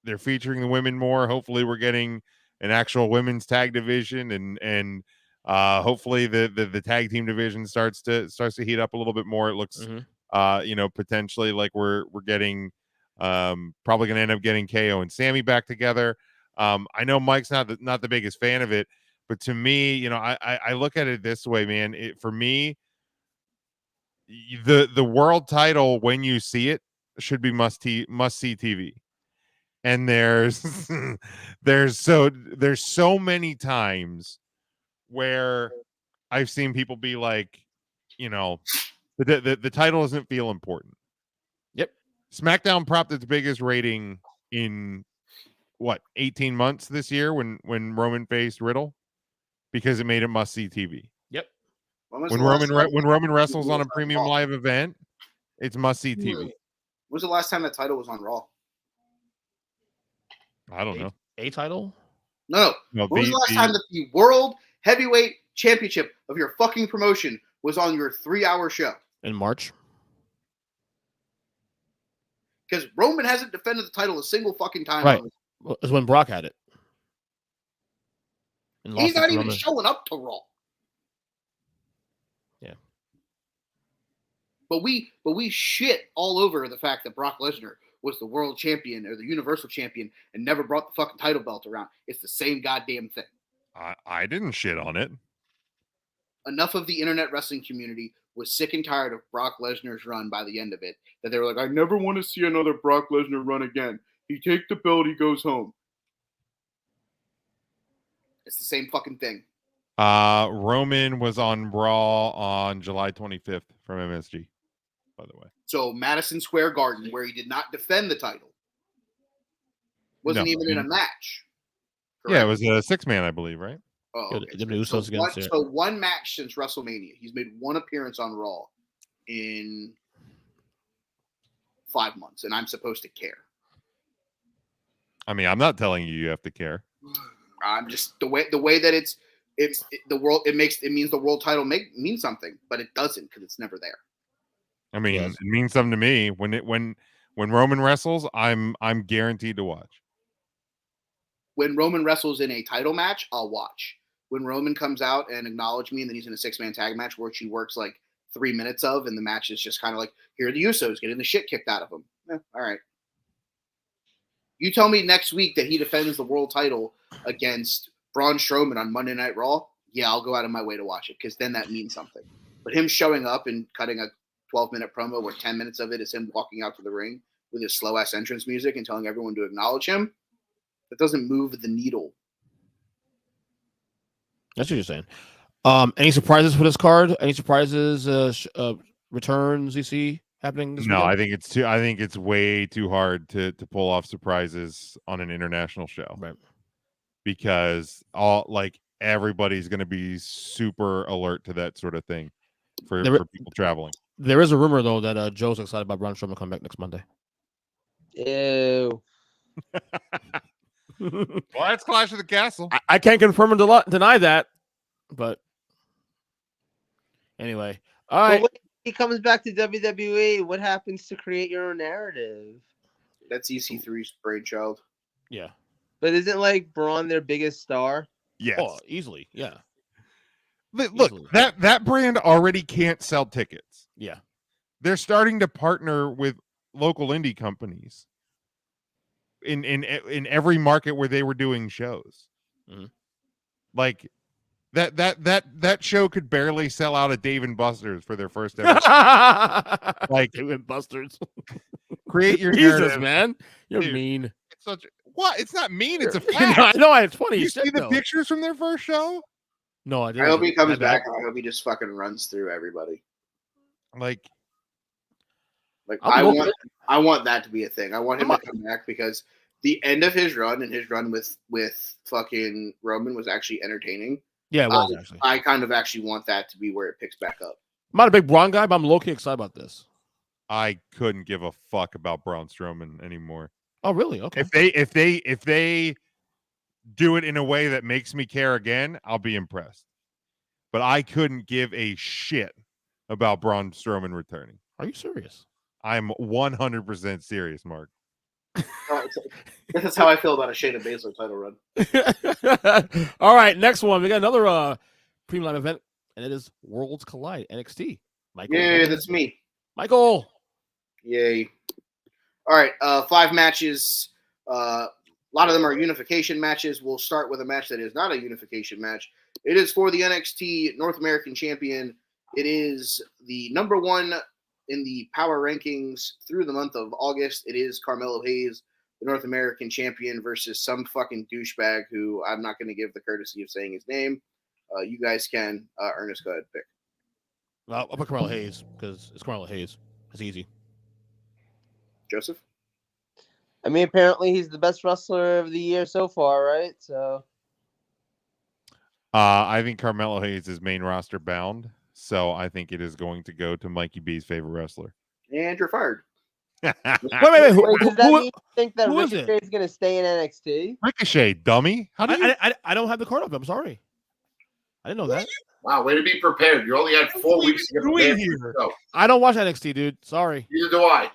they're featuring the women more. Hopefully, we're getting an actual women's tag division, and hopefully the tag team division starts to heat up a little bit more. It looks potentially like we're getting probably going to end up getting KO and Sammy back together. I know Mike's not the biggest fan of it, but to me, I look at it this way, man. For me, the world title, when you see it, should be must see TV. And there's so many times where I've seen people be like, the title doesn't feel important. Yep. SmackDown propped its biggest rating in 18 months this year when Roman faced Riddle, because it made it must see TV. Yep. When Roman wrestles on a premium live event, it's must see TV. When was the last time that title was on Raw? I don't know. A title? No. When was the last time that the World Heavyweight Championship of your fucking promotion was on your 3-hour show? In March. Because Roman hasn't defended the title a single fucking time. Right. It's when Brock had it. He's not even showing up to Raw. Yeah. But we shit all over the fact that Brock Lesnar was the world champion or the universal champion and never brought the fucking title belt around. It's the same goddamn thing. I didn't shit on it. Enough of the internet wrestling community was sick and tired of Brock Lesnar's run by the end of it that they were like, I never want to see another Brock Lesnar run again. He takes the belt, he goes home. It's the same fucking thing. Roman was on Raw on July 25th from MSG, by the way. So Madison Square Garden, where he did not defend the title, wasn't even in a match. Correct? Yeah, it was a 6-man, I believe, right? Oh, okay. So one match since WrestleMania. He's made one appearance on Raw in 5 months, and I'm supposed to care. I mean, I'm not telling you have to care. I'm just the way that it's the world. It means the world title means something, but it doesn't because it's never there. I mean, it means something to me when When Roman wrestles, I'm guaranteed to watch. When Roman wrestles in a title match, I'll watch. When Roman comes out and acknowledge me and then he's in a 6-man tag match where she works like 3 minutes of, and the match is just kind of like, here are the Usos getting the shit kicked out of them. All right. You tell me next week that he defends the world title against Braun Strowman on Monday Night Raw, yeah, I'll go out of my way to watch it because then that means something. But him showing up and cutting a 12-minute promo where 10 minutes of it is him walking out to the ring with his slow-ass entrance music and telling everyone to acknowledge him, that doesn't move the needle. That's what you're saying. Any surprises for this card? Any surprises, returns you see happening this No, weekend? I think it's way too hard to pull off surprises on an international show. Right. Because everybody's going to be super alert to that sort of thing for people traveling. There is a rumor though that Joe's excited about Braun Strowman coming back next Monday. Ew. Well, that's Clash of the Castle. I can't confirm and deny that, but anyway. All right. But when he comes back to WWE, what happens to create your own narrative? That's EC3's brainchild. Yeah. But isn't like Braun their biggest star? Yes. Oh, easily. Yeah. Look, Easily. that brand already can't sell tickets. Yeah. They're starting to partner with local indie companies in every market where they were doing shows. Mhm. Like that show could barely sell out at Dave and Buster's for their first ever. Like Dave and Buster's. Create your Jesus, narrative. man. You're Dude, mean. It's such what? It's not mean. It's a No, fact. I know it's funny. You as shit, see the though. pictures from their first show? No, I didn't. I hope he comes My bad. back, and I hope he just fucking runs through everybody. Like I'm looking- I want that to be a thing. I want him to come back because the end of his run and his run with fucking Roman was actually entertaining. Yeah, it was actually. I kind of actually want that to be where it picks back up. I'm not a big Braun guy, but I'm low-key excited about this. I couldn't give a fuck about Braun Strowman anymore. Oh, really? Okay. If they do it in a way that makes me care again, I'll be impressed. But I couldn't give a shit about Braun Strowman returning. Are you serious? I'm 100% serious, Mark. That's how I feel about a Shayna Baszler title run. All right, next one. We got another premium live event, and it is Worlds Collide NXT. Michael. Yeah, that's me. Michael. Yay. All right, 5 matches. A lot of them are unification matches. We'll start with a match that is not a unification match. It is for the NXT North American Champion. It is the number 1 in the power rankings through the month of August. It is Carmelo Hayes, the North American Champion, versus some fucking douchebag who I'm not going to give the courtesy of saying his name. You guys can. Ernest, go ahead, pick. Well, I'll put Carmelo Hayes because it's Carmelo Hayes. It's easy. Joseph? I mean, apparently he's the best wrestler of the year so far, right? So I think Carmelo Hayes is main roster bound, so I think it is going to go to Mikey B's favorite wrestler. And you're fired. Wait. Wait, does that mean you think that who is Ricochet is going to stay in NXT? Ricochet, dummy. How do you? I don't have the card up. I'm sorry. I didn't know that. Wow, way to be prepared. You only had 4 weeks to get prepared. I don't watch NXT, dude. Sorry. Neither do I.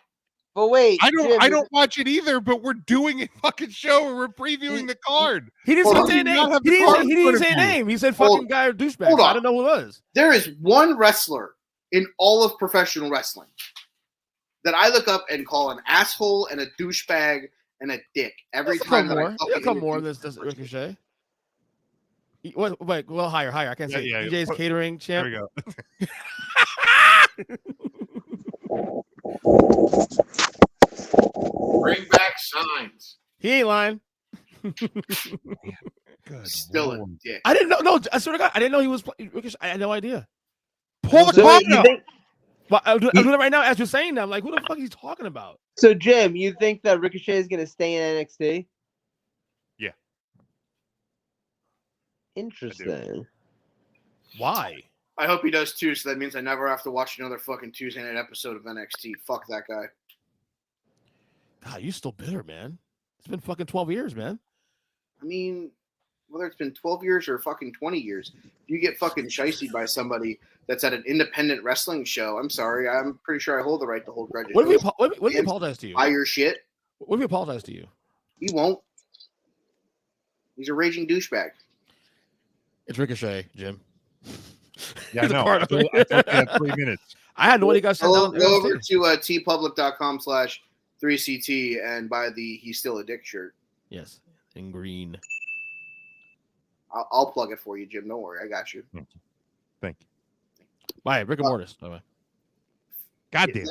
But wait, I Jim, don't watch it either, but we're doing a fucking show and we're previewing the card. He didn't Hold say on. a You do not name. have He the didn't card say, in he didn't front say of a you. name. He said Hold fucking guy or douchebag. Hold So I on. don't know who it was. There is one wrestler in all of professional wrestling that I look up and call an asshole and a douchebag and a dick every There's a time. couple more. That There's a couple fucking more than this Ricochet. Wait, well, higher. I can't say. Yeah. DJ's catering There champ. we go. Bring back signs. He ain't lying. Good Still a Lord. dick. I didn't know. No, I swear to God, I didn't know he was Ricochet. I had no idea. Pull the So card you up. think? But I'm doing it right now as you're saying that. I'm like, who the fuck is he talking about? So Jim, you think that Ricochet is going to stay in NXT? Yeah. Interesting. Why? I hope he does too, so that means I never have to watch another fucking Tuesday night episode of NXT. Fuck that guy. God, you still bitter, man. It's been fucking 12 years, man. I mean, whether it's been 12 years or fucking 20 years, if you get fucking shicey by somebody that's at an independent wrestling show, I'm sorry. I'm pretty sure I hold the right to hold grudges. What if he apologized to you? Buy your shit. What if he apologized to you? He won't. He's a raging douchebag. It's Ricochet, Jim. Yeah, I It's a know. part I of thought it. you had 3 minutes. I had no idea you guys sent down. Go over to tpublic.com/3CT and buy the He's Still a Dick shirt. Yes, in green. I'll plug it for you, Jim. Don't worry. I got you. Thank you. Bye, Rick and Mortis. By the way. God damn.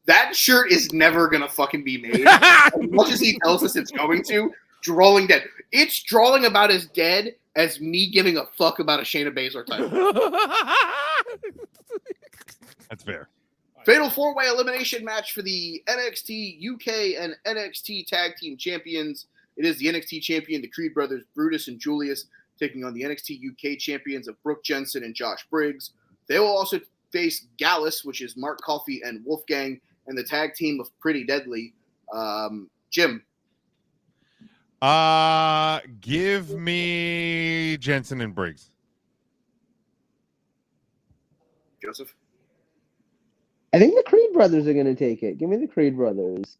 That shirt is never going to fucking be made. As much as he tells us it's going to, drawing dead. It's drawing about as dead as me giving a fuck about a Shayna Baszler title. That's fair. Fatal 4-way elimination match for the NXT UK and NXT Tag Team Champions. It is the NXT champion, the Creed brothers, Brutus and Julius, taking on the NXT UK champions of Brooke Jensen and Josh Briggs. They will also face Gallus, which is Mark Coffey and Wolfgang, and the tag team of Pretty Deadly. Jim. Give me Jensen and Briggs. Joseph. I think the Creed brothers are going to take it. Give me the Creed brothers.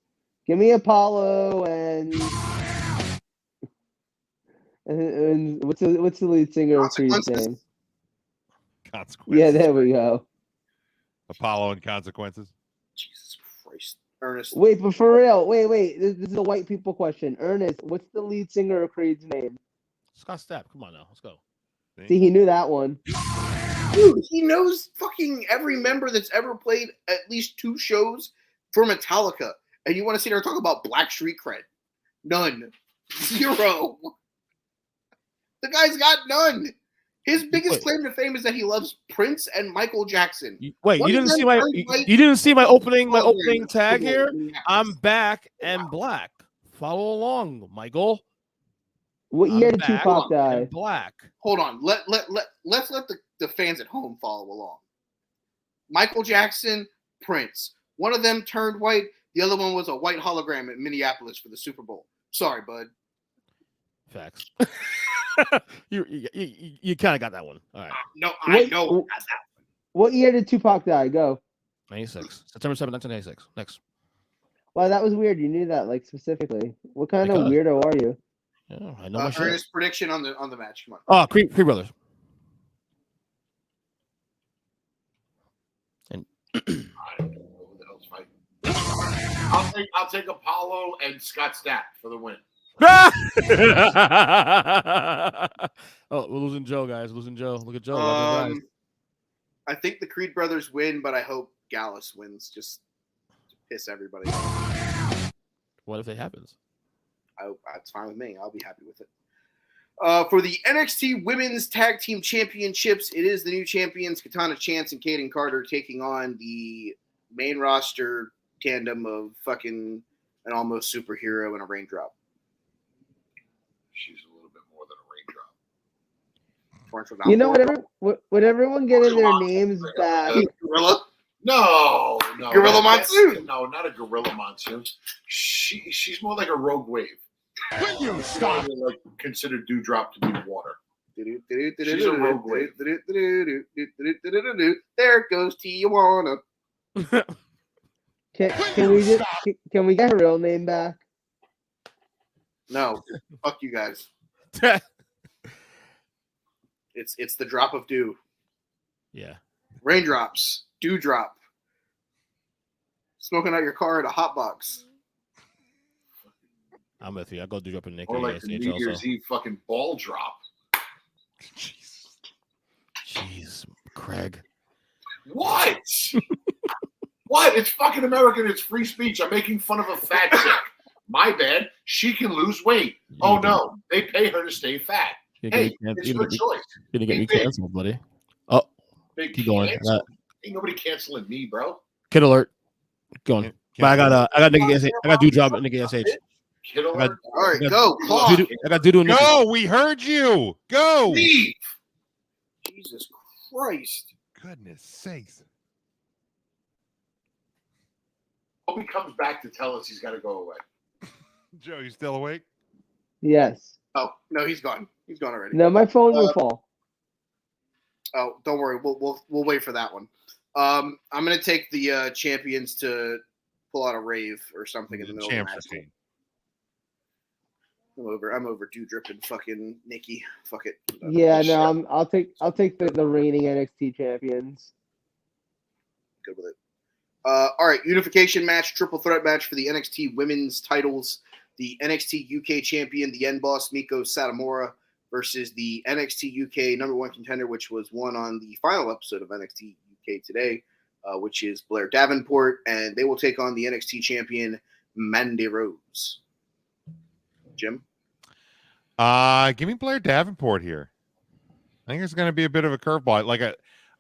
Give me Apollo and what's the lead singer of Creed's name? Consequences. Yeah, there we go. Apollo and Consequences. Jesus Christ. Ernest. Wait, but for real, wait. This is a white people question. Ernest, what's the lead singer of Creed's name? Scott Stapp. Come on now. Let's go. See, he knew that one. Dude, he knows fucking every member that's ever played at least 2 shows for Metallica. And you want to sit there and talk about Black Street cred? None. 0. The guy's got none. His biggest claim to fame is that he loves Prince and Michael Jackson. You didn't see my opening tag here? I'm back and black. Follow along, Michael. What year did Tupac die? Black. Hold on. Let's let the fans at home follow along. Michael Jackson, Prince. One of them turned white. The other one was a white hologram in Minneapolis for the Super Bowl. Sorry, bud. Facts. you kind of got that one. All right. No, I know. I got that one. What year did Tupac die? Go. 96. September 7, 1996. Next. Wow, that was weird. You knew that, like, specifically. What kind of weirdo are you? Yeah, I know my shit. Ernest, prediction on the match. Come on. Oh, Creed brothers. And I don't know who the hell's fighting. I'll take Apollo and Scott Stapp for the win. Oh, we're losing Joe, guys. Losing Joe. Look at Joe. I think the Creed brothers win, but I hope Gallus wins just to piss everybody off. What if it happens? That's fine with me. I'll be happy with it. For the NXT Women's Tag Team Championships, it is the new champions, Katana Chance and Kaden Carter, taking on the main roster tandem of fucking an almost superhero and a raindrop. She's a little bit more than a raindrop. You know, would everyone getting their names back? Gorilla? No. Gorilla Monsoon? No, not a Gorilla Monsoon. She's more like a Rogue Wave. Will you stop? Like considered Dewdrop to be water. She's a Rogue Wave. There goes Tijuana. Can we get her real name back? No, fuck you guys. It's the drop of dew. Yeah. Raindrops, dewdrop. Smoking out your car at a hot box. I'm with you. I'll go do up in Nick. Or like the New Year's Eve fucking ball drop. Jeez, Craig. What? What? It's fucking American. It's free speech. I'm making fun of a fat chick. My bad. She can lose weight. Oh no, they pay her to stay fat. Hey, it's your choice. You're gonna get me canceled, buddy. Oh, Big keep going. Ain't nobody canceling me, bro. Kid alert. Going. But I got Nikki SH. I got Dewdrop and Nikki SH. Kid alert. All right, go. I got Doodoo and Nikki. Go. We heard you. Go. Leave. Jesus Christ. Goodness sakes. Hope he comes back to tell us he's got to go away. Joe, you still awake? Yes. Oh no, he's gone. He's gone already. No, my phone will fall. Oh, don't worry. We'll wait for that one. I'm gonna take the champions to pull out a rave or something in the middle of the match. I'm over Doudrop and fucking Nikki. Fuck it. Yeah, no, I'll take the reigning NXT champions. Good with it. All right, unification match, triple threat match for the NXT women's titles. The NXT UK champion, the End Boss Miko Satomura, versus the NXT UK number one contender, which was won on the final episode of NXT UK today, which is Blair Davenport, and they will take on the NXT champion, Mandy Rose. Jim? Give me Blair Davenport here. I think it's going to be a bit of a curveball. Like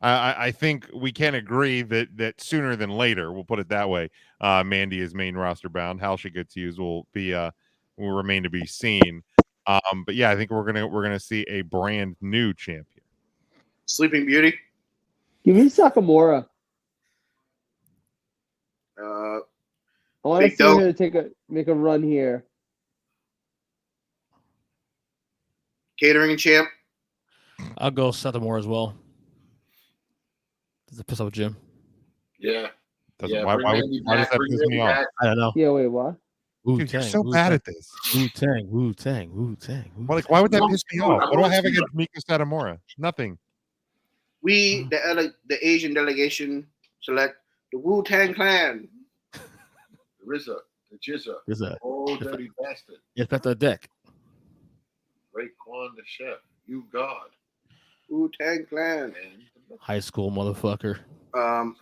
I think we can agree that sooner than later, we'll put it that way. Mandy is main roster bound. How she gets used will remain to be seen. But yeah, I think we're gonna see a brand new champion. Sleeping Beauty. Give me Sakamura. I want to see her make a run here. Catering champ. I'll go Satomura as well. Does it piss off Jim? Yeah. Why does that piss me off? I don't know. Yeah, wait, what? Dude, you're so bad at this. Wu-Tang. Like, why would that piss me off? What do I have against Miko Satomura? Nothing. We, the Asian delegation, select the Wu-Tang Clan. RZA, the Jizza. Oh, dirty bastard. It's at the deck. Raekwon the chef. You God. Wu-Tang Clan. High school motherfucker.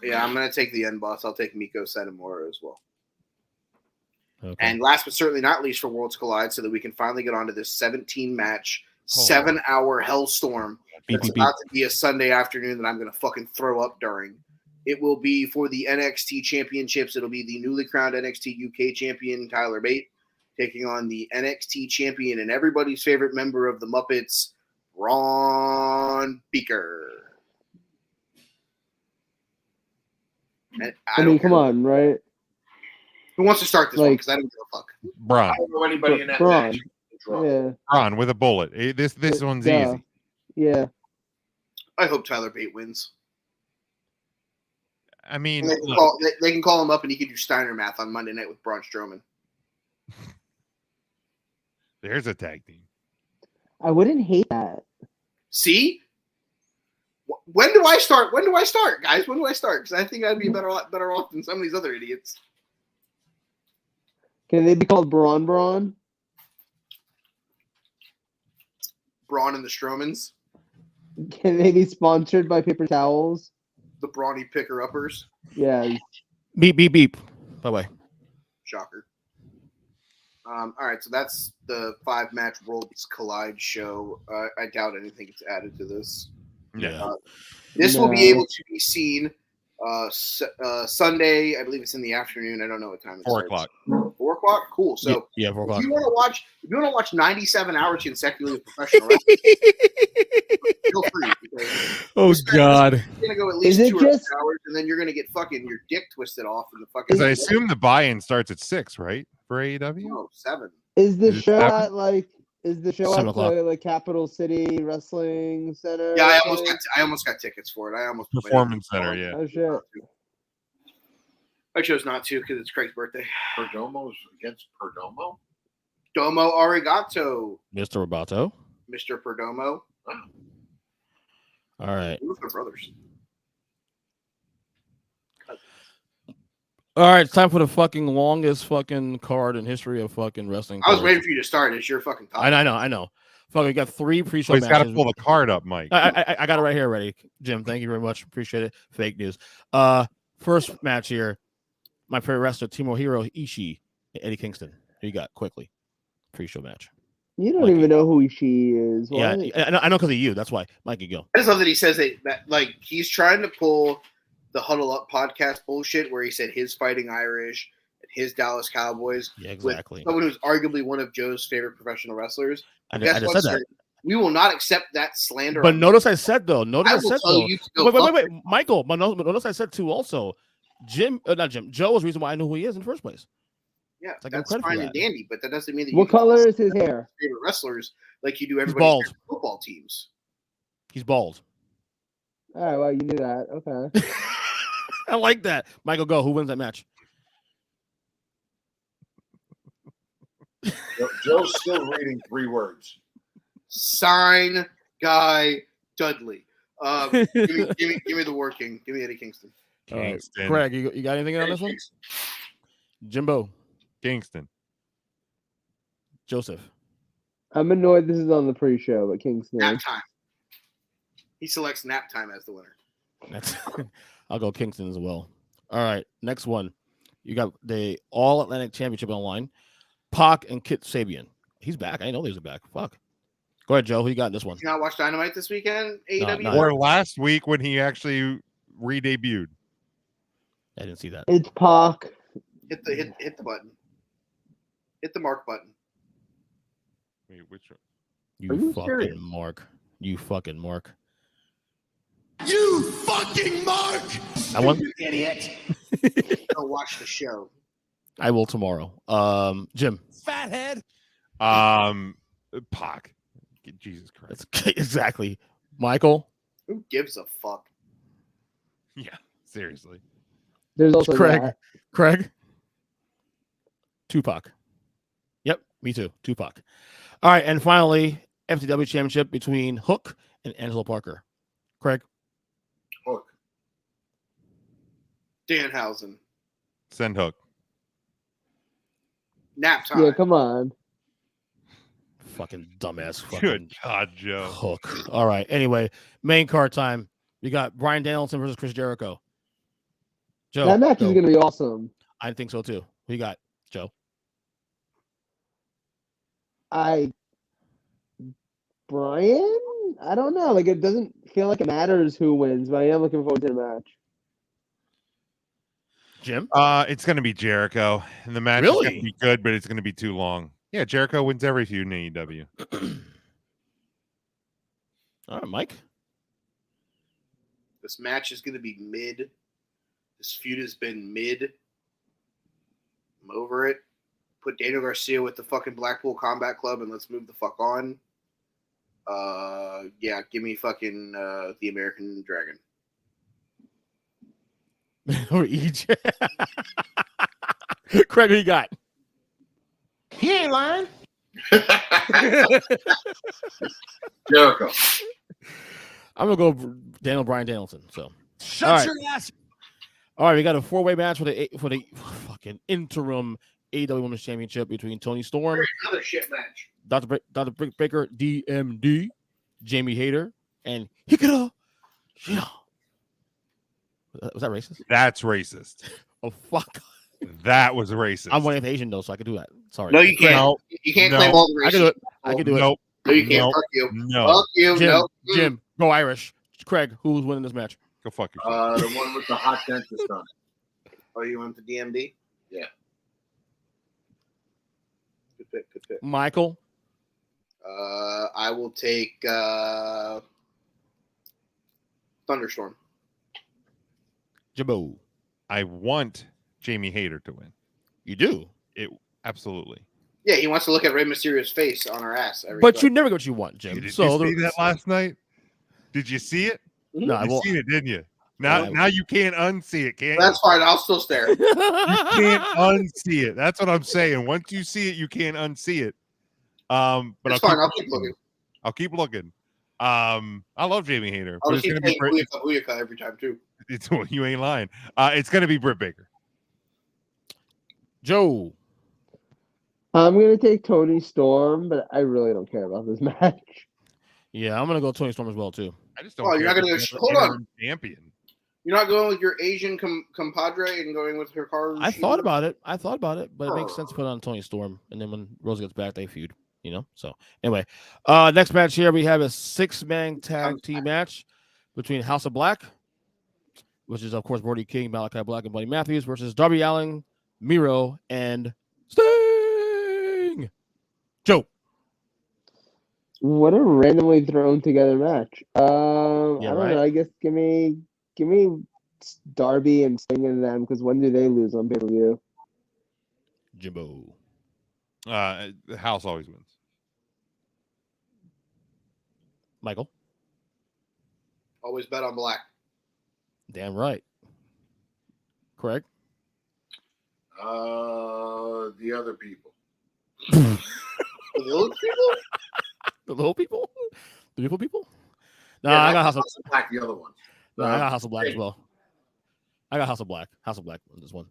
Yeah, I'm gonna take the end boss. I'll take Miko Satomura as well. Okay. And last but certainly not least for Worlds Collide, so that we can finally get onto this 17-match, 7-hour hellstorm that's about to be a Sunday afternoon that I'm gonna fucking throw up during. It will be for the NXT championships. It'll be the newly crowned NXT UK champion Tyler Bate taking on the NXT champion and everybody's favorite member of the Muppets, Ron Beaker. I mean, come on, right? Who wants to start this one? Because I don't give a fuck. Braun. I don't know anybody in that Braun. match. Yeah. Braun with a bullet. This one's easy. Yeah. I hope Tyler Bate wins. I mean, they can call him up and he can do Steiner math on Monday night with Braun Strowman. There's a tag team. I wouldn't hate that. See? When do I start? Guys? When do I start? Because I think I'd be better off than some of these other idiots. Can they be called Braun? Braun and the Strowmans. Can they be sponsored by paper towels? The brawny picker-uppers. Yeah. Beep, beep, beep. Bye-bye. Shocker. All right, so that's the 5-match Worlds Collide show. I doubt anything gets added to this. Yeah. This will be able to be seen Sunday. I believe it's in the afternoon. I don't know what time it is. 4 o'clock. 4 o'clock? Cool. So yeah, 4 o'clock. If you want to watch 97 hours consecutively of professional wrestling, feel free. Oh God! You're gonna go at least 2 hours, and then you're gonna get fucking your dick twisted off in the fucking. Because I assume the buy-in starts at 6, right? For AEW? No, 7. Is the show at the Capital City Wrestling Center? Yeah, I almost got tickets for it. Performance Center, yeah. Oh shit! I chose not to because it's Craig's birthday. Perdomo's against Perdomo? Domo arigato. Mr. Roboto. Mr. Perdomo. Wow. All right. They're brothers. All right, it's time for the fucking longest fucking card in history of fucking wrestling. I was waiting for you to start. It's your fucking time. I know. Fuck, we got 3 pre-show He's matches. got to pull the card up, Mike. I got it right here ready. Jim, thank you very much. Appreciate it. Fake news. First match here. My favorite wrestler, Tomohiro Ishii, Eddie Kingston. Who you got quickly? Pre-show match. You don't even know who she is. Yeah, I know because of you. That's why. Mikey, go. I just love that he says that like he's trying to pull the Huddle Up podcast bullshit where he said his Fighting Irish and his Dallas Cowboys. Yeah, exactly. With someone who's arguably one of Joe's favorite professional wrestlers. I just said that. We will not accept that slander. But notice I said though. Wait, Michael. But notice I said too also. Not Jim. Joe is the reason why I know who he is in the first place. Yeah, It's like, that's credit for fine that. and dandy, but that doesn't mean that What you color is his hair? favorite wrestlers like you do He's everybody's bald. favorite football teams. He's bald. All right, well, you knew that. Okay. I like that. Michael, go. Who wins that match? Joe's still reading 3 words. Sign Guy Dudley. Give me the War King. Give me Eddie Kingston. All right. Kingston. Craig, you got anything on this one? Jimbo, Kingston. Joseph. I'm annoyed this is on the pre-show, but Kingston. Nap time. He selects nap time as the winner. That's I'll go Kingston as well. All right, next one. You got the All Atlantic Championship on the line. Pac and Kit Sabian. He's back. I didn't know he was back. Fuck. Go ahead, Joe. Who you got in this one? Did you not watch Dynamite this weekend? AEW? no. Or last week when he actually re-debuted. I didn't see that. It's Pac. Hit the button. Hit the mark button. Wait, which one? Are You you fucking serious? Mark. You fucking Mark. You fucking mark! That one? You idiot! Go watch the show. I will tomorrow. Jim. Fathead! Pac. Jesus Christ. That's exactly. Michael. Who gives a fuck? Yeah, seriously. There's also Craig. that. Craig. Tupac. Yep, me too. Tupac. All right, and finally, FTW Championship between Hook and Angelo Parker. Craig. Hook. Danhausen. Send Hook. Nap time. Yeah, come on. Fucking dumbass. Fucking Good God, Joe. Hook. All right. Anyway, main card time. We got Brian Danielson versus Chris Jericho. Joe. That match go. is going to be awesome. I think so too. Who you got, Joe? Brian? I don't know. Like, it doesn't feel like it matters who wins, but I am looking forward to the match. Jim? It's gonna be Jericho. And the match is Really? gonna be good, but it's gonna be too long. Yeah, Jericho wins every feud in AEW. All right, Mike. This match is going to be mid. This feud has been mid. I'm over it. Put Daniel Garcia with the fucking Blackpool Combat Club and let's move the fuck on. Yeah, give me fucking the American Dragon. Or EJ. Craig, who you got? He ain't lying. Jericho. I'm gonna go Daniel Bryan Danielson. So Shut All right. your ass. all right, we got a 4-way match for the fucking interim AEW Women's Championship between Toni Storm, Another shit match. Dr. Britt Baker, DMD, Jamie Hayter, and Hikaru Shida. Was that racist? That's racist. Oh fuck! That was racist. I'm one of Asian though, so I can do that. Sorry. No, you can't. No, You can't no. claim all the I can do races. it. I can do it. Nope. No, you can't. Nope. Fuck you. No. Fuck you. Jim, No. Jim, go Irish. Craig, who's winning this match? Go fuck yourself. The one with the hot dentist on. Oh, you went to DMD? Yeah. Good pick. Good pick. Michael. I will take Thunderstorm. Jimbo. I want Jamie Hayter to win. You do. Absolutely. Yeah, he wants to look at Rey Mysterio's face on her ass. But you never get what you want, Jim. Did So you see that last night? Did you see it? No, I You will. seen it, didn't you? Now, I will. now you can't unsee it, can't That's fine. I'll still stare. you? You can't unsee it. That's what I'm saying. Once you see it, you can't unsee it. But It's fine. I'll keep looking. I'll keep looking. I love Jamie Hayter, I'll but just it's keep gonna be saying Britt. Booyaka every time, too. It's you ain't lying. It's gonna be Britt Baker. Joe. I'm going to take Toni Storm, but I really don't care about this match. Yeah, I'm gonna go Toni Storm as well too. I just don't. Oh, you're care not gonna if go- it's hold an on. interim champion. You're not going with your Asian compadre and going with her car. I thought about it, but it makes sense to put on Toni Storm, and then when Rose gets back, they feud. You know. So anyway, next match here we have a 6-man tag team match between House of Black, which is of course Brody King, Malachi Black, and Buddy Matthews versus Darby Allin, Miro, and Sting. Joe. What a randomly thrown together match. I don't right. know. I guess give me Darby and Sting and them, because when do they lose on pay-per-view? Jimbo. The house always wins. Michael. Always bet on black. Damn right. Correct. The other people. The old people? The little people? The beautiful people? No, Yeah, I got not House of Black. The other ones. No, I got House of Black as well. I got House of Black. House of Black on this one.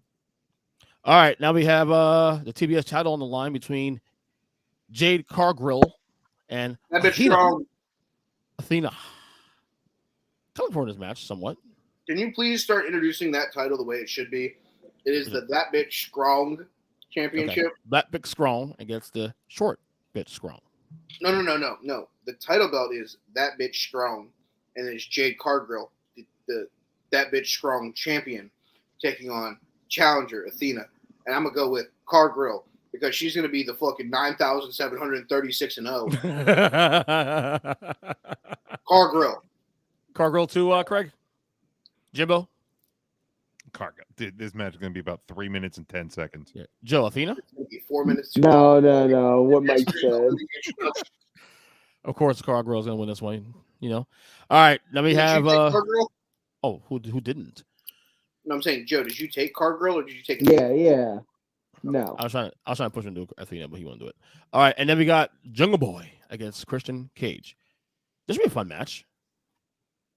All right, now we have the TBS title on the line between Jade Cargill and That bitch Athena. strong. Athena. Coming for this match somewhat. Can you please start introducing that title the way it should be? It is the That Bitch Strong Championship. Okay. That big strong against the short bitch strong. No. The title belt is That Bitch Strong, and it's Jade Cargill, the That Bitch Strong champion, taking on challenger Athena. And I'm gonna go with Cargill because she's gonna be the fucking 9,736-0. Cargill. Cargill to Craig. Jimbo. Cargo. Dude, this match is going to be about 3 minutes and 10 seconds. Yeah. Joe. Athena. It's gonna be 4 minutes. No. What Mike said. Of course, Cargill's gonna win this one. You know. All right. Let me have. Cargill? Oh, who didn't? No, I'm saying, Joe, did you take Cargill or did you take Yeah. No. I was trying to push him to Athena, but he won't do it. All right, and then we got Jungle Boy against Christian Cage. This should be a fun match.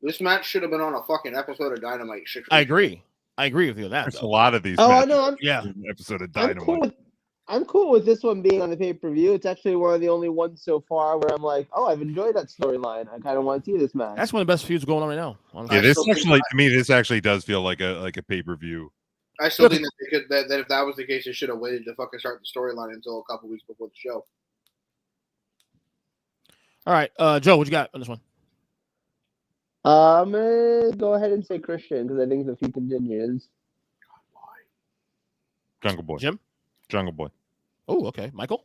This match should have been on a fucking episode of Dynamite. I agree with you on that. There's a Though. lot of these Oh, I matches know. Yeah. in an episode of I'm Dynamite. cool with this one being on the pay-per-view. It's actually one of the only ones so far where I'm like, oh, I've enjoyed that storyline. I kind of want to see this match. That's one of the best feuds going on right now. Honestly. Yeah, this actually, to me, this actually does feel like a pay-per-view. I still think that if that was the case, they should have waited to fucking start the storyline until a couple weeks before the show. All right, Joe, what you got on this one? I'm gonna go ahead and say Christian because I think the feud continues. Jungle Boy. Jim? Jungle Boy. Oh, okay. Michael?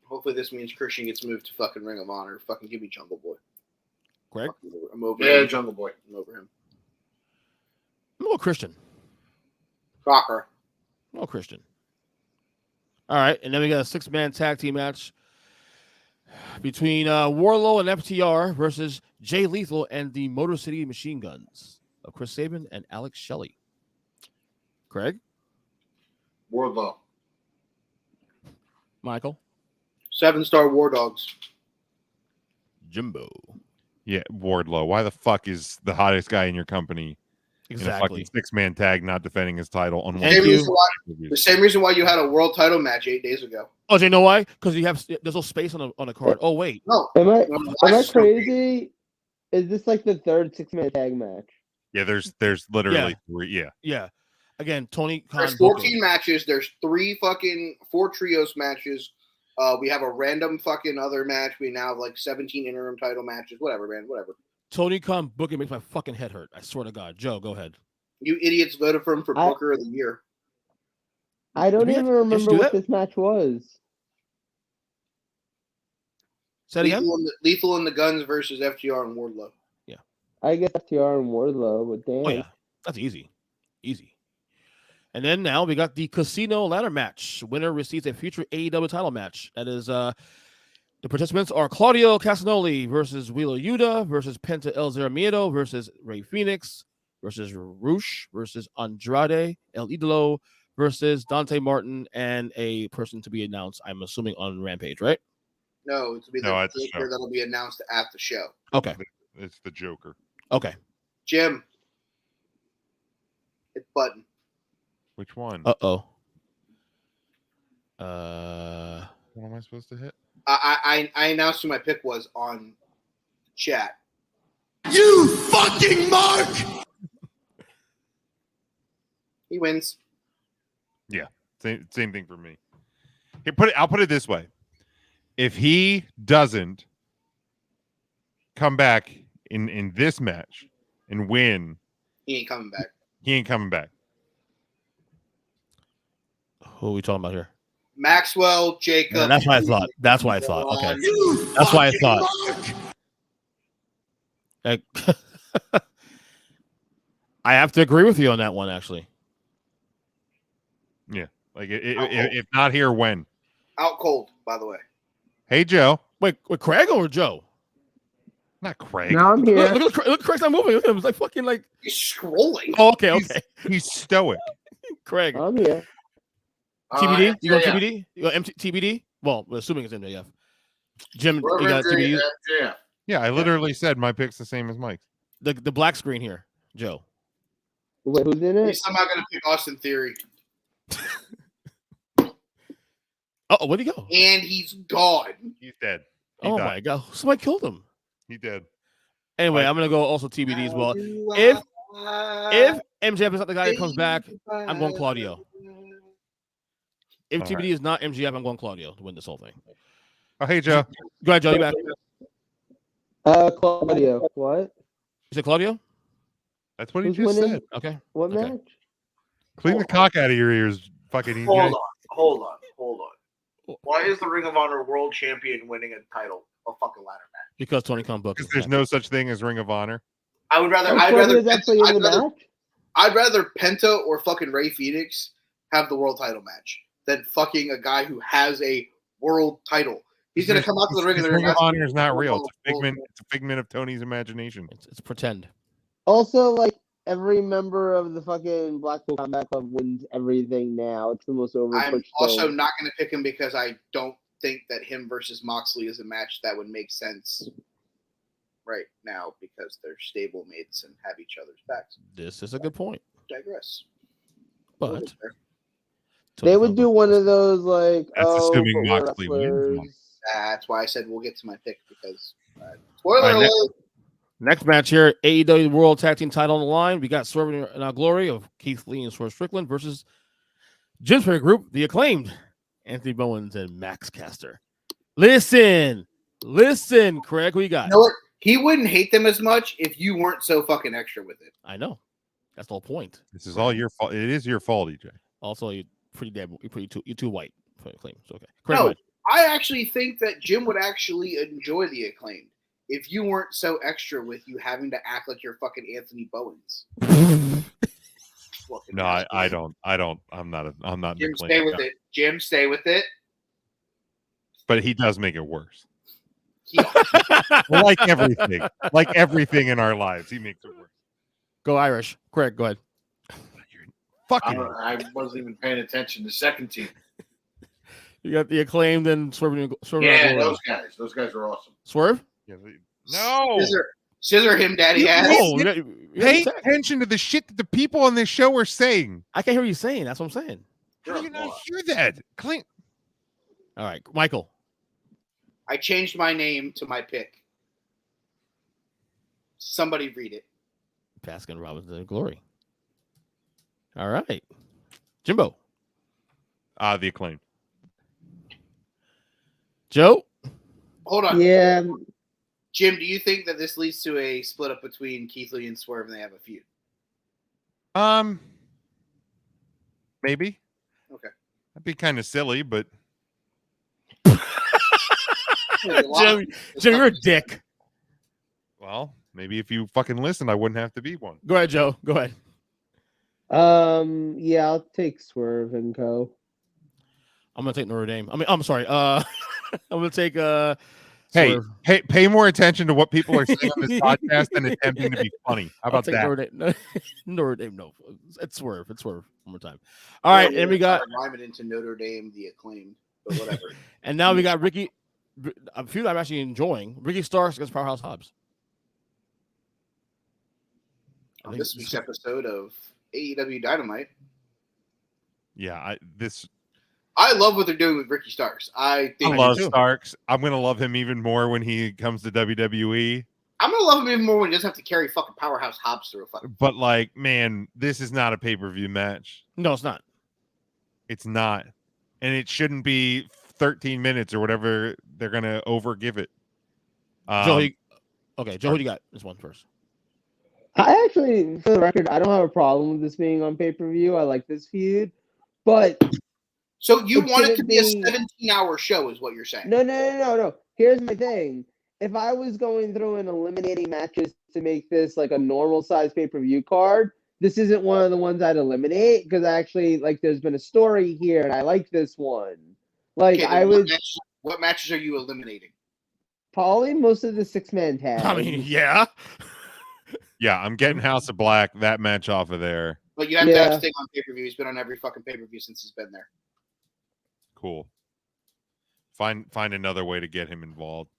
Hopefully, this means Christian gets moved to fucking Ring of Honor. Fucking give me Jungle Boy. Greg? I'm over Yeah, him. Jungle Boy. I'm over him. I'm going Christian. Crocker. Oh, Christian. All right, and then we got a 6-man tag team match between Warlow and FTR versus Jay Lethal and the Motor City Machine Guns of Chris Sabin and Alex Shelley. Craig? Wardlow. Michael? 7-star War Dogs. Jimbo. Yeah, Wardlow. Why the fuck is the hottest guy in your company in a Exactly. fucking 6-man tag not defending his title on one Thank of you. The same reason why you had a world title match 8 days ago. Oh, do you know why? Because there's no space on a card. Oh, wait. No. Am I Last crazy? Is this like the third 6-man tag match? Yeah, there's literally 3. Yeah. Yeah. Again, Tony Khan. There's 14 matches. There's 4 trios matches. We have a random fucking other match. We now have like 17 interim title matches. Whatever, man. Whatever. Tony Khan booking makes my fucking head hurt. I swear to God. Joe, go ahead. You idiots voted for him for Booker of the Year. I don't Did we even have- did you remember do what that? this match was. Say it again? Lethal and the Guns versus FTR and Wardlow. I guess FTR and Wardlow, but damn. Oh, yeah. That's easy. Easy. And then now we got the Casino Ladder match. Winner receives a future AEW title match. That is, the participants are Claudio Castagnoli versus Wheeler Yuta versus Penta El Zero Miedo versus Rey Fenix versus Roosh versus Andrade El Idolo versus Dante Martin and a person to be announced, I'm assuming, on Rampage, right? No, it's be No, the it's the Joker show. that'll be announced at the show. Okay. It's the Joker. Okay. Jim. Hit button. Which one? Uh-oh. What am I supposed to hit? I announced who my pick was on chat. You fucking mark! He wins. Same thing for me. Here, I'll put it this way. If he doesn't come back in this match and win, He ain't coming back. he ain't coming back. Who are we talking about here? Maxwell, Jacob. Yeah, that's what I thought. That's what I thought. Okay. You That's why I fucking thought. mark! Like, I have to agree with you on that one, actually. Yeah. Like, if not here, when? Out cold, by the way. Hey, Joe. Wait, Craig or Joe? Not Craig. Now I'm here. Look, Craig's not moving. Look at him. It's like fucking like. He's scrolling. Oh, okay. He's stoic. Craig. I'm here. TBD? You going MJF. TBD? You going TBD? Well, we're assuming it's MJF. Jim, you Whoever got TBD? MJF. Yeah, I literally said my pick's the same as Mike's. The black screen here, Joe. Wait, who's in it? He's somehow going to pick Austin Theory. Oh, where'd he go? And he's gone. He's dead. Oh my god, somebody killed him. He did. Anyway, I'm gonna go also TBD as well. If MJF is not the guy that comes back, I'm going Claudio. If All TBD right. is not MJF, I'm going Claudio to win this whole thing. Oh, hey, Joe. Go ahead, Joe. You back? Claudio. What? You said Claudio? That's what he Who's just winning? said. Okay. What Okay. match? Clean the cock out of your ears, fucking EJ. Hold on. Why is the Ring of Honor World Champion winning a title a fucking ladder match? Because Tony Khan booked. Because there's no such thing as Ring of Honor. I'd rather Claudio's actually in the match? I'd rather Penta or fucking Ray Phoenix have the world title match than fucking a guy who has a world title. He's gonna come out to the ring and they're Ring of gonna Honor is not real. It's a figment of Tony's imagination. It's pretend. Also, like every member of the fucking Blackpool Combat Club wins everything now. It's the most overpushed I'm also thing. not gonna pick him because I don't think that him versus Moxley is a match that would make sense right now because they're stable mates and have each other's backs. This is a good point. Digress. But They would do one of those like That's assuming but we're Moxley wins. wrestlers. That's why I said we'll get to my pick because spoiler All right, alert. Next match here, AEW World Tag Team Title on the line. We got Swerve in Our Glory of Keith Lee and Swerve Strickland versus Jim's favorite group, the Acclaimed, Anthony Bowens and Max Caster. Listen, Craig, what you got? You know what? He wouldn't hate them as much if you weren't so fucking extra with it. I know. That's the whole point. This is all your fault. It is your fault, EJ. Also, you're too white for Acclaimed. So okay. Craig, No, go ahead. I actually think that Jim would actually enjoy the Acclaimed if you weren't so extra with you having to act like you're fucking Anthony Bowens. No, I don't. I'm not. Jim, the stay with it. Jim, stay with it. But he does make it worse. He- Like everything in our lives, he makes it worse. Go Irish. Craig, go ahead. Fucking. I wasn't even paying attention. The second team. You got the Acclaimed and Swerve. In Our Yeah, Glory. those guys are awesome. Swerve? No. Scissor him, Daddy ass. No, Pay attention to the shit that the people on this show are saying. I can't hear what you're saying. That's what I'm saying. How do you not hear that? Clean. All right, Michael. I changed my name to my pick. Somebody read it. Baskin Robbins and Glory. All right. Jimbo. The Acclaimed. Joe. Hold on. Yeah, Jim, do you think that this leads to a split up between Keith Lee and Swerve and they have a feud? Maybe. Okay. That'd be kind of silly, but Jim, you're a dick. well, maybe if you fucking listen, I wouldn't have to be one. Go ahead, Joe. Go ahead. yeah, I'll take Swerve and Co. I'm gonna take Notre Dame. I'm sorry. I'm gonna take Hey, Swerve. pay more attention to what people are saying on this podcast than attempting to be funny. How I'll about take that? Notre Dame. Notre Dame. No, it's Swerve. It's Swerve. One more time. All right, and we got rhyme it into Notre Dame, the Acclaimed, but whatever. and now we got Ricky. A feud I'm actually enjoying. Ricky Starks against Powerhouse Hobbs. On this week's episode of AEW Dynamite. Yeah, I love what they're doing with Ricky Starks. I think I love Starks. I'm gonna love him even more when he comes to WWE. I'm gonna love him even more when he doesn't have to carry fucking Powerhouse Hobbs through a fucking. But like, man, this is not a pay-per-view match. No, it's not. It's not, and it shouldn't be 13 minutes or whatever they're gonna overgive it. Joe, Joe, who do you got? This one first. I actually, for the record, I don't have a problem with this being on pay-per-view. I like this feud, but So you It want it to shouldn't be a be- 17-hour show, is what you're saying? no. Here's my thing. If I was going through and eliminating matches to make this like a normal size pay-per-view card, this isn't one of the ones I'd eliminate because actually, like, there's been a story here, and I like this one. Like, Okay, I then would what matches are you eliminating? probably most of the 6-man tags. I mean, yeah. Yeah, I'm getting House of Black, that match off of there. But you have to have Yeah. Sting on pay-per-view. He's been on every fucking pay-per-view since he's been there. Cool. Find another way to get him involved.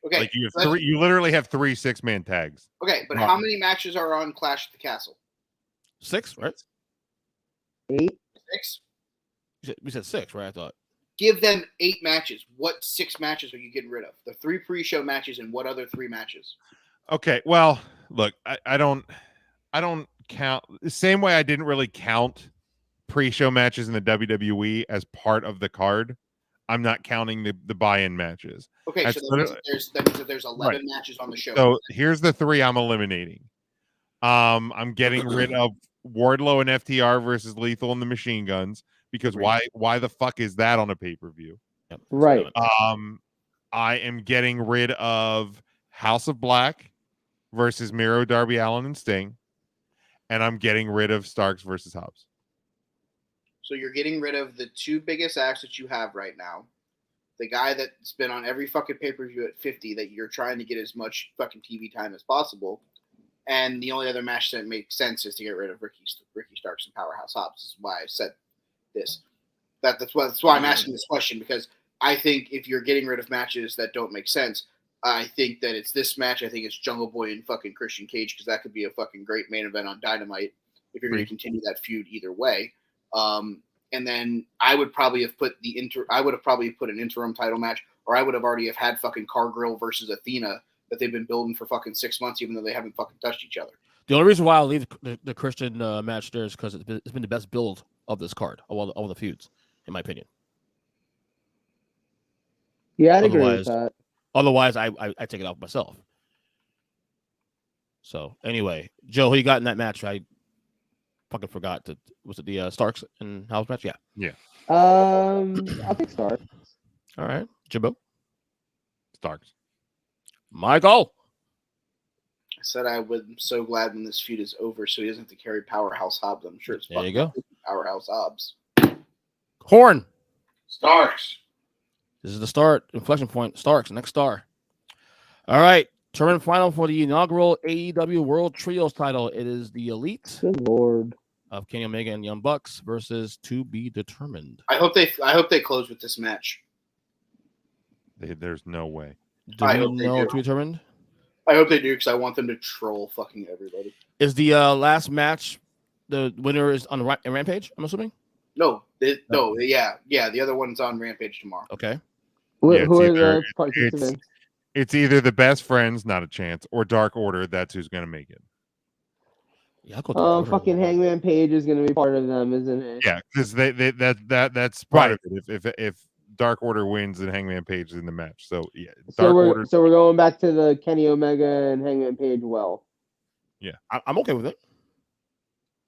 Okay. Like you have you literally have 3 6-man tags. Okay, but Right. how many matches are on Clash at the Castle? 6, right? 8. 6? We said 6, right? I thought. Give them 8 matches. What 6 matches are you getting rid of? The 3 pre-show matches and what other 3 matches? Okay, well, look, I don't count the same way I didn't really count pre-show matches in the WWE as part of the card. I'm not counting the buy-in matches. Okay, That's so that means that there's 11 matches on the show. So here's the 3 I'm eliminating. I'm getting rid of Wardlow and FTR versus Lethal and the Machine Guns because why the fuck is that on a pay-per-view? Yep. Right. I am getting rid of House of Black versus Miro, Darby Allin, and Sting, and I'm getting rid of Starks versus Hobbs. So you're getting rid of the 2 biggest acts that you have right now. The guy that's been on every fucking pay-per-view at 50 that you're trying to get as much fucking TV time as possible. And the only other match that makes sense is to get rid of Ricky Starks and Powerhouse Hobbs. This is why I said this. That's why I'm asking this question, because I think if you're getting rid of matches that don't make sense, I think that it's this match. I think it's Jungle Boy and fucking Christian Cage, because that could be a fucking great main event on Dynamite if you're going to continue that feud either way. And then I would probably have put an interim title match, or I would have already have had fucking Cargill versus Athena that they've been building for fucking 6 months, even though they haven't fucking touched each other. The only reason why I'll leave the Christian match there is because it's been the best build of this card, of all the feuds, in my opinion. Yeah, I'd agree with that. Otherwise, I take it off myself. So anyway, Joe, who you got in that match? I fucking forgot. Was it the Starks and House match? Yeah. I'll take Starks. All right, Jimbo. Starks. Michael. I said I would. I'm so glad when this feud is over, so he doesn't have to carry Powerhouse Hobbs. I'm sure it's there you go. Powerhouse Hobbs. Horn. Starks. This is the start, inflection point. Starks, next star. All right, tournament final for the inaugural AEW World Trios title. It is the Elite Good Lord of Kenny Omega and Young Bucks versus To Be Determined. I hope they close with this match. There's no way. Do I we hope they know do. To Be Determined? I hope they do, because I want them to troll fucking everybody. Is the last match the winner is on Rampage? I'm assuming. No, the other one's on Rampage tomorrow. Okay. Who Yeah, are the participants? It's either the Best Friends, not a chance, or Dark Order. That's who's going to make it. Yeah, I'll go Dark Order. Fucking Hangman Page is going to be part of them, isn't it? Yeah, because that's part of it. If Dark Order wins, then Hangman Page is in the match. So yeah, So we're going back to the Kenny Omega and Hangman Page. Well, yeah, I'm okay with it.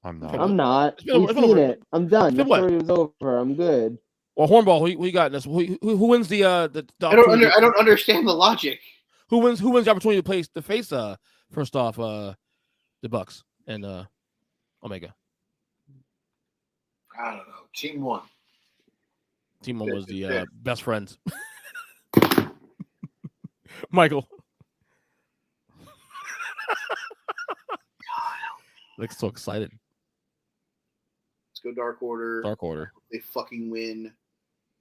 I'm not. I'm not. It's been We've over. seen it. I'm done. The It's been story was over. I'm good. Well, Hornball, who you got in this? Who wins the I don't understand the logic. Who wins the opportunity to face first off the Bucks and Omega? I don't know. Team 1. Team 1 was the Best Friends. Michael. Looks so excited. Let's go Dark Order. Dark Order. They fucking win.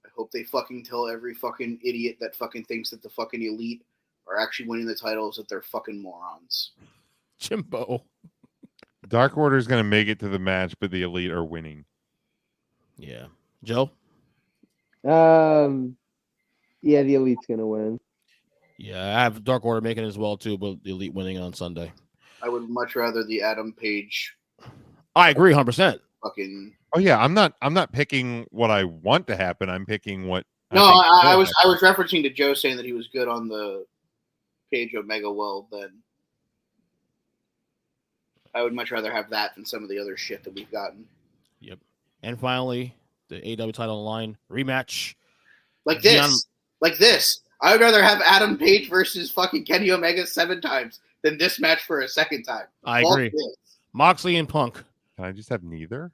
I hope they fucking tell every fucking idiot that fucking thinks that the fucking Elite are actually winning the titles that they're fucking morons. Jimbo. Dark Order is going to make it to the match, but the Elite are winning. Yeah. Joe? Yeah, the Elite's going to win. Yeah, I have Dark Order making it as well, too, but the Elite winning on Sunday. I would much rather the Adam Page I agree 100%. fucking... Oh yeah, I'm not picking what I want to happen. I'm picking what. I was referencing to Joe saying that he was good on the Page Omega. Well, then I would much rather have that than some of the other shit that we've gotten. Yep. And finally, the AEW title line rematch. Like this. I would rather have Adam Page versus fucking Kenny Omega 7 times than this match for a second time. I Fuck agree. this. Moxley and Punk. Can I just have neither?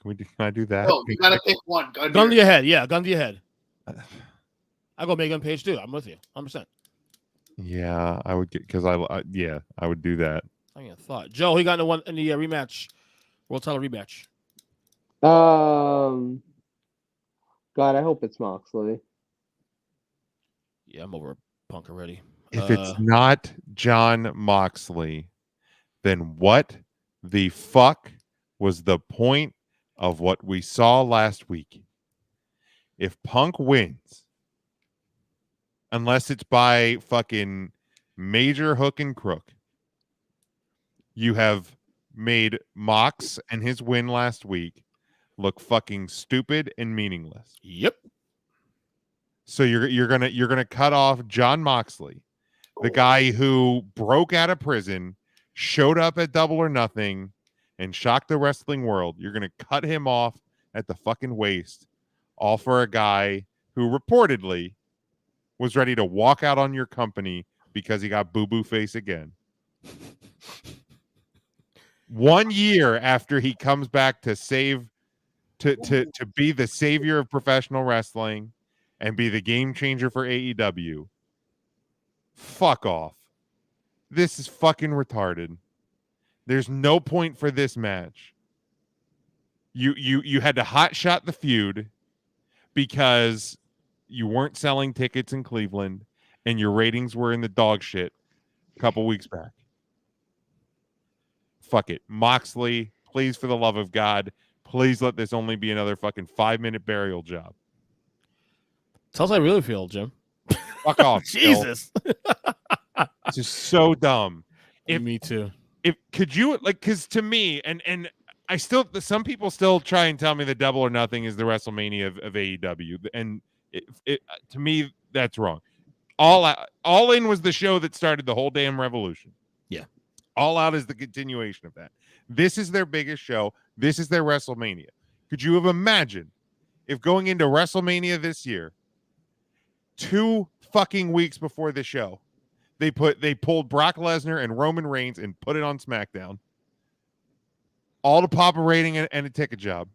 Can I do that? No, you gotta pick one. Gun to your head. Yeah, gun to your head. I go Megan Page too. I'm with you, 100%. Yeah, I would get because I would do that. I ain't thought. Joe, he got in the rematch, world title rematch. God, I hope it's Moxley. Yeah, I'm over Punk already. If it's not John Moxley, then what the fuck was the point of what we saw last week? If Punk wins, unless it's by fucking major hook and crook, you have made Mox and his win last week look fucking stupid and meaningless. Yep. So you're gonna cut off John Moxley, the guy who broke out of prison, showed up at Double or Nothing, and shocked the wrestling world. You're gonna cut him off at the fucking waist, all for a guy who reportedly was ready to walk out on your company because he got boo-boo face again. 1 year after he comes back to be the savior of professional wrestling and be the game changer for AEW. Fuck off. This is fucking retarded. There's no point for this match. You had to hot shot the feud because you weren't selling tickets in Cleveland and your ratings were in the dog shit a couple weeks back. Fuck it. Moxley, please, for the love of God, please let this only be another fucking 5-minute burial job. Tell us how I really feel, Jim. Fuck off. Jesus. It's just so dumb. Me too. Could you because to me and I still some people still try and tell me that Double or Nothing is the WrestleMania of AEW, and it to me that's wrong. All In was the show that started the whole damn revolution. Yeah. All Out is the continuation of that. This is their biggest show. This is their WrestleMania. Could you have imagined if going into WrestleMania this year, 2 fucking weeks before the show, they pulled Brock Lesnar and Roman Reigns and put it on SmackDown, all to pop a rating and a ticket job,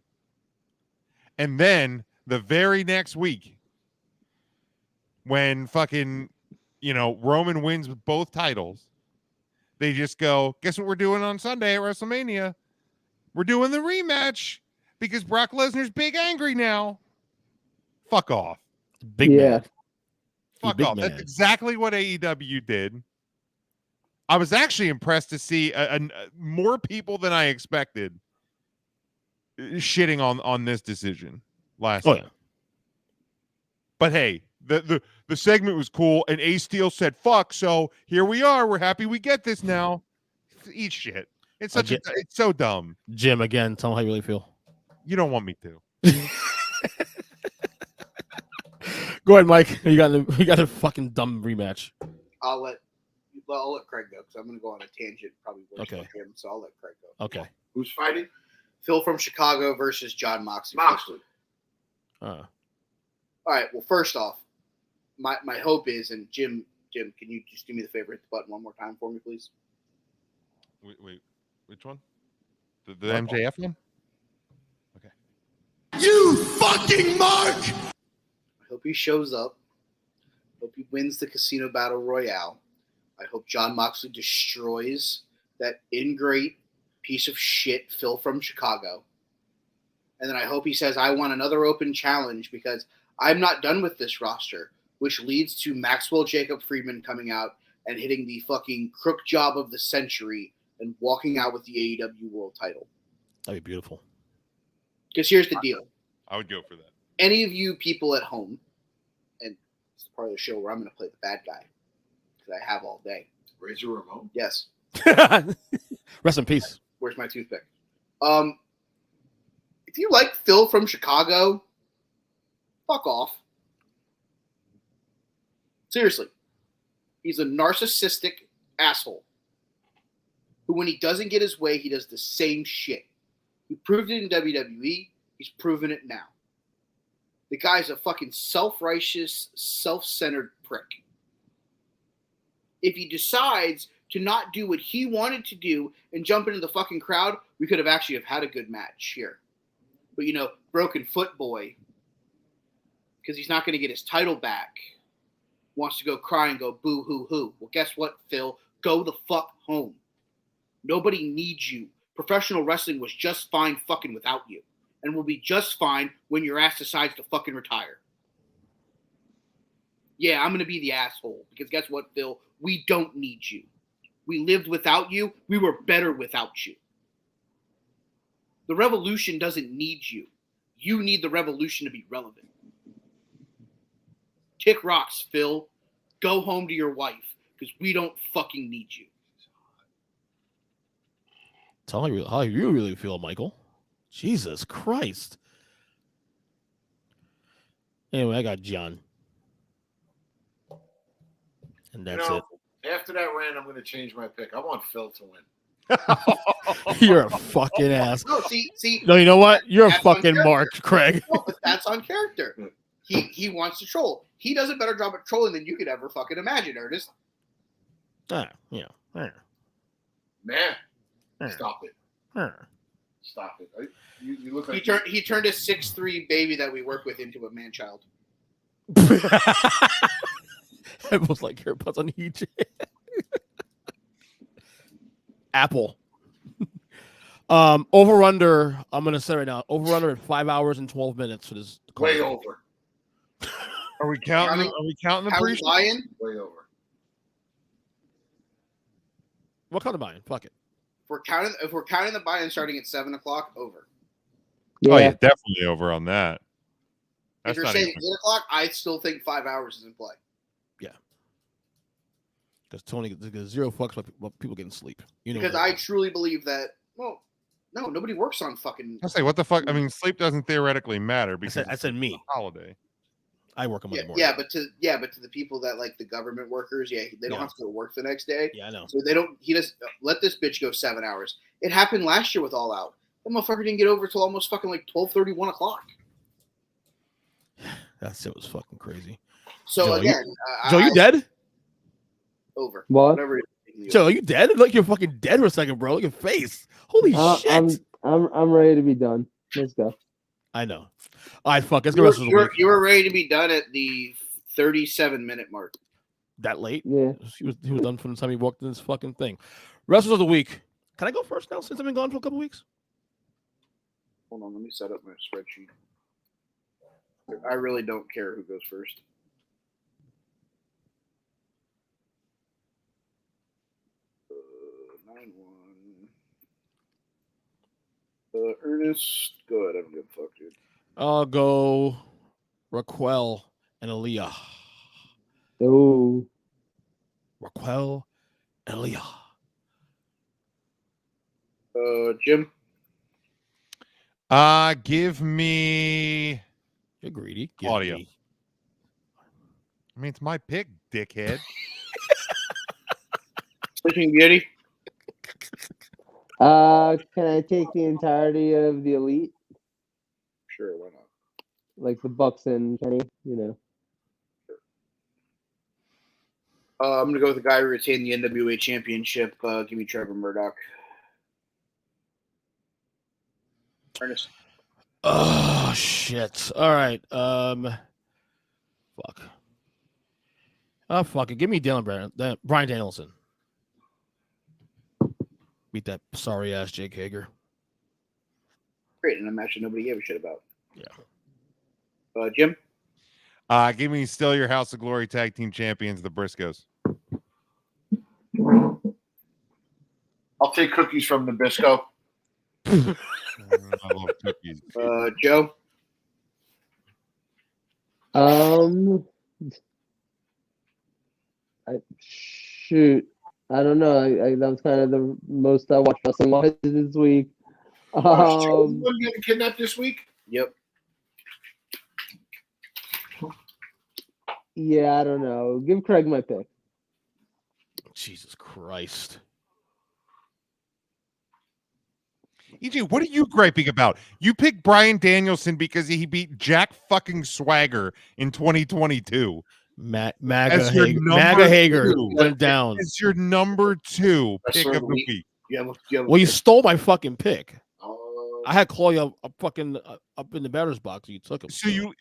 and then the very next week, when fucking Roman wins with both titles, they just go, guess what we're doing on Sunday at WrestleMania? We're doing the rematch because Brock Lesnar's big angry now. Fuck off. Big man. Fuck big off. man. That's exactly what AEW did. I was actually impressed to see more people than I expected shitting on this decision last night. Yeah. But hey, the segment was cool, and Ace Steel said fuck, so here we are. We're happy we get this now. Eat shit. It's it's so dumb. Jim, again, tell them how you really feel. You don't want me to. Go ahead, Mike. You got a fucking dumb rematch. I'll let Craig go because I'm going to go on a tangent. Probably worse for him, so I'll let Craig go. Okay. Who's fighting? Phil from Chicago versus John Moxley. Moxley. All right. Well, first off, my hope is, and Jim, can you just do me the favor, hit the button one more time for me, please? Wait, which one? The MJF one? Okay. You fucking mark! I hope he shows up. Hope he wins the Casino Battle Royale. I hope John Moxley destroys that ingrate piece of shit Phil from Chicago. And then I hope he says, I want another open challenge because I'm not done with this roster, which leads to Maxwell Jacob Friedman coming out and hitting the fucking crook job of the century and walking out with the AEW World title. That'd be beautiful. Because here's the deal. I would go for that. Any of you people at home, and it's part of the show where I'm going to play the bad guy because I have all day. Razor Ramon? Yes. Rest in peace. Where's my toothpick? If you like Phil from Chicago, fuck off. Seriously. He's a narcissistic asshole who, when he doesn't get his way, he does the same shit. He proved it in WWE. He's proven it now. The guy's a fucking self-righteous, self-centered prick. If he decides to not do what he wanted to do and jump into the fucking crowd, we could have actually have had a good match here. But, broken foot boy, because he's not going to get his title back, wants to go cry and go boo-hoo-hoo. Well, guess what, Phil? Go the fuck home. Nobody needs you. Professional wrestling was just fine fucking without you. And will be just fine when your ass decides to fucking retire. Yeah, I'm going to be the asshole. Because guess what, Phil? We don't need you. We lived without you. We were better without you. The revolution doesn't need you. You need the revolution to be relevant. Kick rocks, Phil. Go home to your wife. Because we don't fucking need you. Tell me how you really feel, Michael. Jesus Christ. Anyway, I got John. And that's it. After that rant, I'm going to change my pick. I want Phil to win. You're a fucking ass. No, see. No, you know what? You're a That's on fucking character. mark, Craig. No, but that's on character. He wants to troll. He does a better job at trolling than you could ever fucking imagine, Ernest. Man, stop it. Stop it. You look like He turned a 6'3" baby that we work with into a man child. Everyone's like haircuts on EJ. Apple. Over under. I'm gonna say right now. Over under at 5 hours and 12 minutes for this. way over. Are we counting? Are we counting the How we pre? buying? Way over. What kind of buying? Fuck it. If we're counting the buy-in starting at 7:00, over. Yeah. Oh yeah, definitely over on that. If you're not saying even- 8:00, I still think 5 hours is in play. Because Tony gives zero fucks about people getting sleep. Because I truly believe that. Well, no, nobody works on fucking. I say, what the fuck? I mean, sleep doesn't theoretically matter because I said me. it's a holiday. I work on Monday morning. Yeah, but to the people that like the government workers, they don't have to go to work the next day. Yeah, I know. So they don't. He just let this bitch go 7 hours. It happened last year with All Out. That motherfucker didn't get over till almost fucking like 12:30, 1 o'clock. That shit was fucking crazy. So Joe, again, Joe, you dead? over. What? Whatever. Joe, are you dead? Look, you're fucking dead for a second, bro. Look at your face. Holy shit. I'm ready to be done. Let's go. I know. All right, fuck. Let's go rest of the week. You were ready to be done at the 37-minute mark. That late? Yeah. He was done from the time he walked in this fucking thing. Wrestlers of the week. Can I go first now since I've been gone for a couple weeks? Hold on, let me set up my spreadsheet. I really don't care who goes first. Ernest, go ahead. I don't give a fuck, dude. I'll go Raquel and Aaliyah. Oh. Raquel and Aaliyah. Jim. Give me You're greedy. Give Claudia. me. I mean, it's my pick, dickhead. Sleeping Beauty. Can I take the entirety of the Elite? Sure, why not? Like the Bucks and Kenny, you know. I'm gonna go with the guy who retained the NWA championship. Give me Trevor Murdoch. Ernest. Oh shit. All right. Fuck. Oh fuck it. Give me Brian Danielson. Beat that sorry ass Jake Hager. Great, in a match that nobody gave a shit about. Yeah. Jim. Give me still your House of Glory tag team champions, the Briscoes. I'll take cookies from Nabisco. I love cookies. Joe. Shoot. I don't know. That was kind of the most I watched wrestling wise this week. Joe, you want to get kidnapped this week? Yep. Yeah, I don't know. Give Craig my pick. Jesus Christ. EJ, what are you griping about? You picked Brian Danielson because he beat Jack fucking Swagger in 2022. MAGA your Hager, number MAGA Hager two. went down. It's your number 2 pick Wrestler of the week. You have a Well, you stole my fucking pick. Oh, I had Claudia up fucking up in the batter's box. You took him. So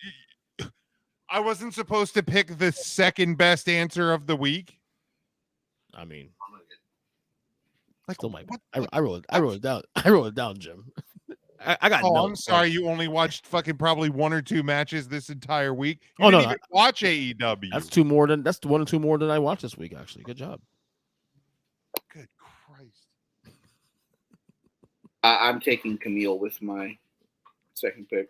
I wasn't supposed to pick the second best answer of the week. I mean, Like, still my. what? I wrote it down. I wrote it down, Jim. I got. Oh, notes, I'm sorry. You only watched fucking probably 1 or 2 matches this entire week. You Oh, didn't no, even watch AEW. That's 1 or 2 more than I watched this week. Actually, good job. Good Christ. I'm taking Camille with my second pick.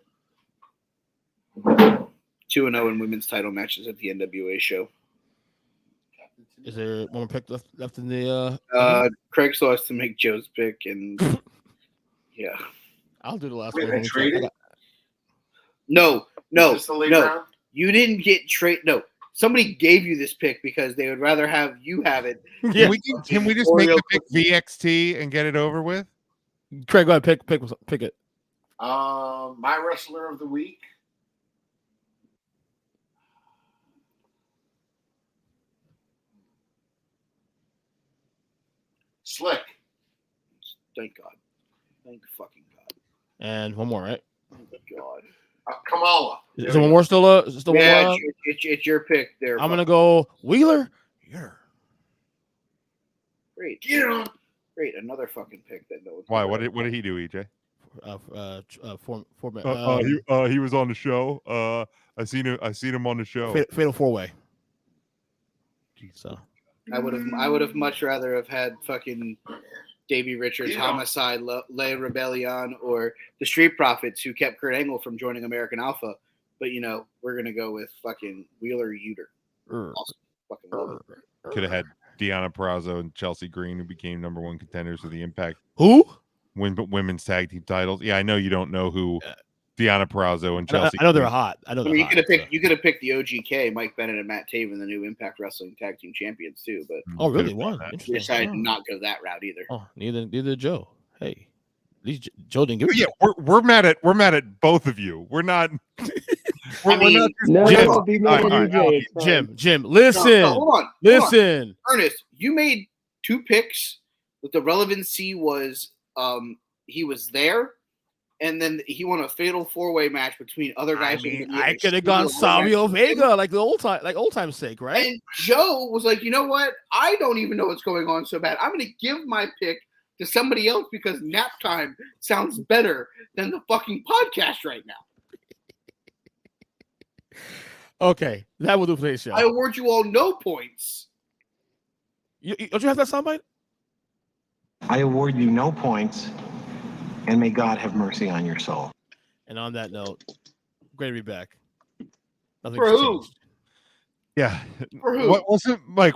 2-0 in women's title matches at the NWA show. Is there one more pick left in the? Craig still has to make Joe's pick, and yeah. I'll do the last Wait, one. they traded? No. Is this the late round? You didn't get trade. No, somebody gave you this pick because they would rather have you have it. Yeah. Can we just make the pick VXT and get it over with? Craig, go ahead. Pick it. My wrestler of the week. Slick. Thank God. Thank fucking God. And one more, right? Thank God. Kamala. Is there one more still? Is there still one Yeah, more? it's your pick there. I'm gonna go Wheeler. Yeah. Great. Get him. Great. Another fucking pick that no one's Why? What did he do, EJ? He was on the show. I seen him on the show. Fatal 4-way. So I would have much rather have had fucking Davey Richards, Homicide, Le Rebellion, or the Street Profits, who kept Kurt Angle from joining American Alpha. But we're gonna go with fucking Wheeler Uter. Awesome. Fucking love it. Could have had Deonna Purrazzo and Chelsea Green, who became number 1 contenders of the Impact who? Women's tag team titles. Yeah, I know you don't know who Deonna Purrazzo and Chelsea. I know they're Green. hot. I know. You could have picked. You could have picked the OGK, Mike Bennett and Matt Taven, the new Impact Wrestling Tag Team Champions too. But Oh, really? One. we decided to not go that route either. Oh, neither Joe. Hey, at least Joe didn't give. Yeah, we're mad at both of you. We're not. we're not No, be mad at EJ. It's fine. Jim, listen. No, hold on. Listen. Ernest, you made 2 picks, but the relevancy was he was there, and then he won a fatal 4-way match between other guys. I could have gone Savio Vega like old time's sake, right? And Joe was like, you know what? I don't even know what's going on so bad. I'm going to give my pick to somebody else because nap time sounds better than the fucking podcast right now. Okay, that will do for today's show. I award you all no points. Don't you have that soundbite? I award you no points, and may God have mercy on your soul. And on that note, great to be back. Nothing's For who? changed. Yeah. For who? What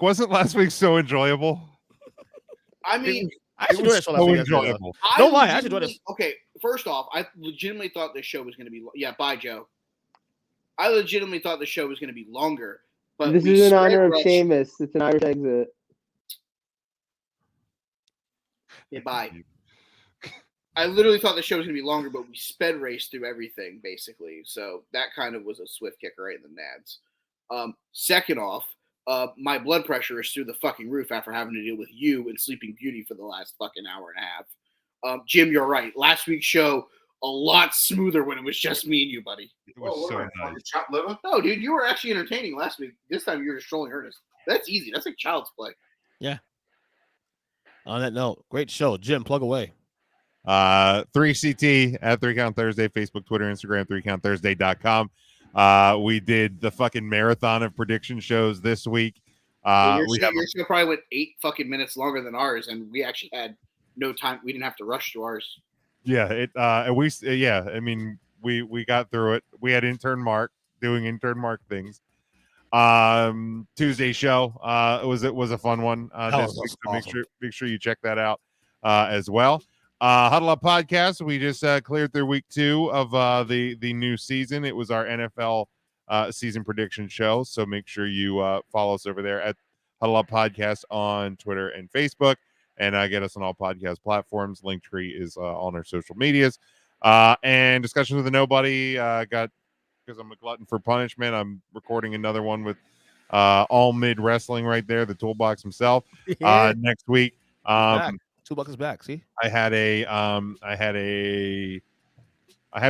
wasn't last week so enjoyable? I mean, I actually enjoyed that show last so week. enjoyable. Don't lie, I actually enjoyed this. Okay, first off, I legitimately thought this show was going to be. Yeah, bye, Joe. I legitimately thought the show was going to be longer. But This we is in spread honor of rush- Sheamus. It's an Irish exit. Yeah, bye. I literally thought the show was going to be longer, but we sped raced through everything, basically. So that kind of was a swift kicker right in the nads. Second off, my blood pressure is through the fucking roof after having to deal with you and Sleeping Beauty for the last fucking hour and a half. Jim, you're right. Last week's show, a lot smoother when it was just me and you, buddy. It was so nice. Chopped liver? No, dude, you were actually entertaining last week. This time you were just trolling Ernest. That's easy. That's like child's play. On that note, great show. Jim, plug away. 3CT at 3 Count Thursday, Facebook, Twitter, Instagram, 3countthursday.com. We did the fucking marathon of prediction shows this week. Your show probably went 8 fucking minutes longer than ours, and we actually had no time. We didn't have to rush to ours. Yeah, I mean, we got through it. We had intern Mark doing intern Mark things. Tuesday show it was a fun one this week, so awesome. make sure you check that out as well. Huddle Up Podcast, we just cleared through week 2 of the new season. It was our NFL season prediction show, so make sure you follow us over there at Huddle Up Podcast on Twitter and Facebook, and get us on all podcast platforms. Linktree is on our social medias. And Discussions with a Nobody, because I'm a glutton for punishment, I'm recording another one with All Mid Wrestling right there, the toolbox himself. Yeah. Next week. Back. $2 is back. See, I had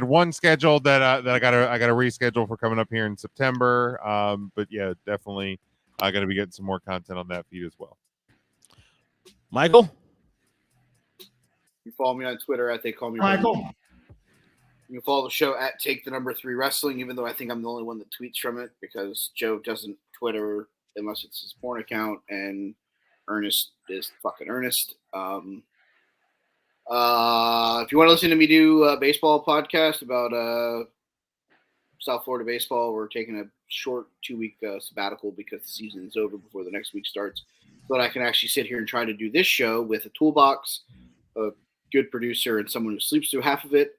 one scheduled that I gotta reschedule for coming up here in September. But yeah, definitely I gotta be getting some more content on that feed as well. Michael. You follow me on Twitter at They Call Me Michael. Riddle. You can follow the show at Take the Number 3 Wrestling, even though I think I'm the only one that tweets from it because Joe doesn't Twitter unless it's his porn account, and Ernest is fucking Ernest. If you want to listen to me do a baseball podcast about South Florida baseball, we're taking a short 2-week sabbatical because the season is over before the next week starts, so that I can actually sit here and try to do this show with a toolbox, a good producer, and someone who sleeps through half of it.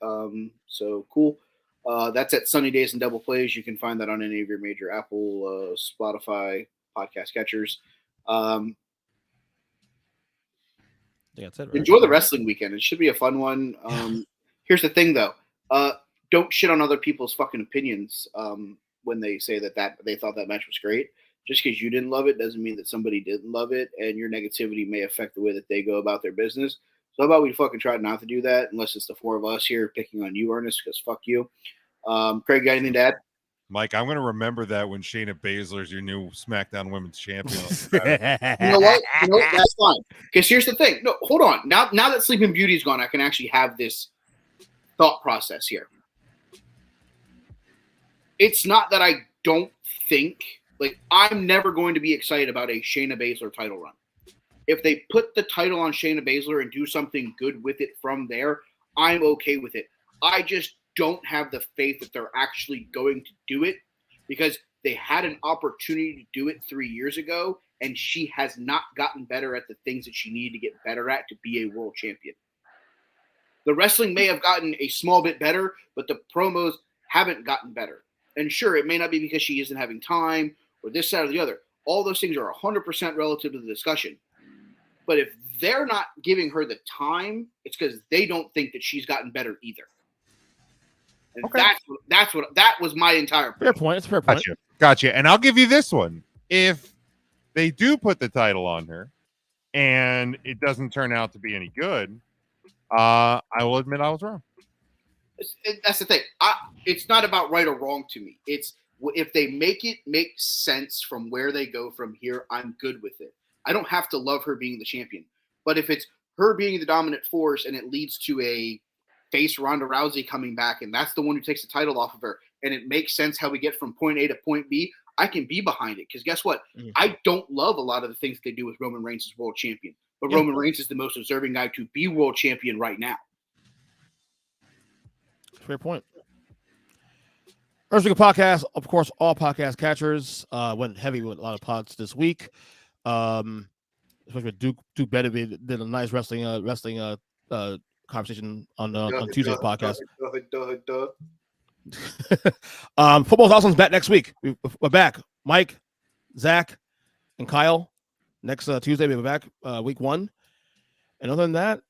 So cool. That's at Sunny Days and Double Plays. You can find that on any of your major Apple, Spotify podcast catchers. Yeah, that's it, right? Enjoy the wrestling weekend. It should be a fun one. Here's the thing, though. Don't shit on other people's fucking opinions when they say that they thought that match was great. Just because you didn't love it doesn't mean that somebody didn't love it, and your negativity may affect the way that they go about their business. So how about we fucking try not to do that, unless it's the four of us here picking on you, Ernest, because fuck you. Craig, got anything to add? Mike, I'm going to remember that when Shayna Baszler's your new SmackDown Women's Champion. You know what? That's fine. Because here's the thing. No, hold on. Now that Sleeping Beauty's gone, I can actually have this thought process here. It's not that I don't think, like, I'm never going to be excited about a Shayna Baszler title run. If they put the title on Shayna Baszler and do something good with it from there, I'm okay with it. I just don't have the faith that they're actually going to do it because they had an opportunity to do it 3 years ago, and she has not gotten better at the things that she needed to get better at to be a world champion. The wrestling may have gotten a small bit better, but the promos haven't gotten better. And sure, it may not be because she isn't having time or this side or the other. All those things are 100% relative to the discussion. But if they're not giving her the time, it's because they don't think that she's gotten better either. And Okay. that was my entire point. Fair point. It's a fair point. Gotcha. And I'll give you this one. If they do put the title on her and it doesn't turn out to be any good, I will admit I was wrong. That's the thing. It's not about right or wrong to me. It's if they make it make sense from where they go from here, I'm good with it. I don't have to love her being the champion. But if it's her being the dominant force and it leads to a face Ronda Rousey coming back and that's the one who takes the title off of her and it makes sense how we get from point A to point B, I can be behind it. Because guess what? I don't love a lot of the things they do with Roman Reigns as world champion. But Roman Reigns is the most deserving guy to be world champion right now. Fair point. First week of podcast, of course, all podcast catchers went heavy with a lot of pods this week. Especially with Duke Bedovic did a nice wrestling conversation on Tuesday's podcast. Football's Awesome's back next week. We're back. Mike, Zach, and Kyle. Next Tuesday, we'll be back week 1. And other than that,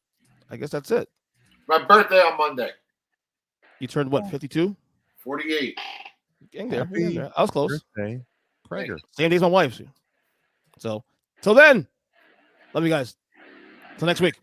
I guess that's it. My birthday on Monday. You turned what, 52? 48. Getting there. I was close. Birthday, Krager. Same day as my wife's. So, till then, love you guys. Till next week.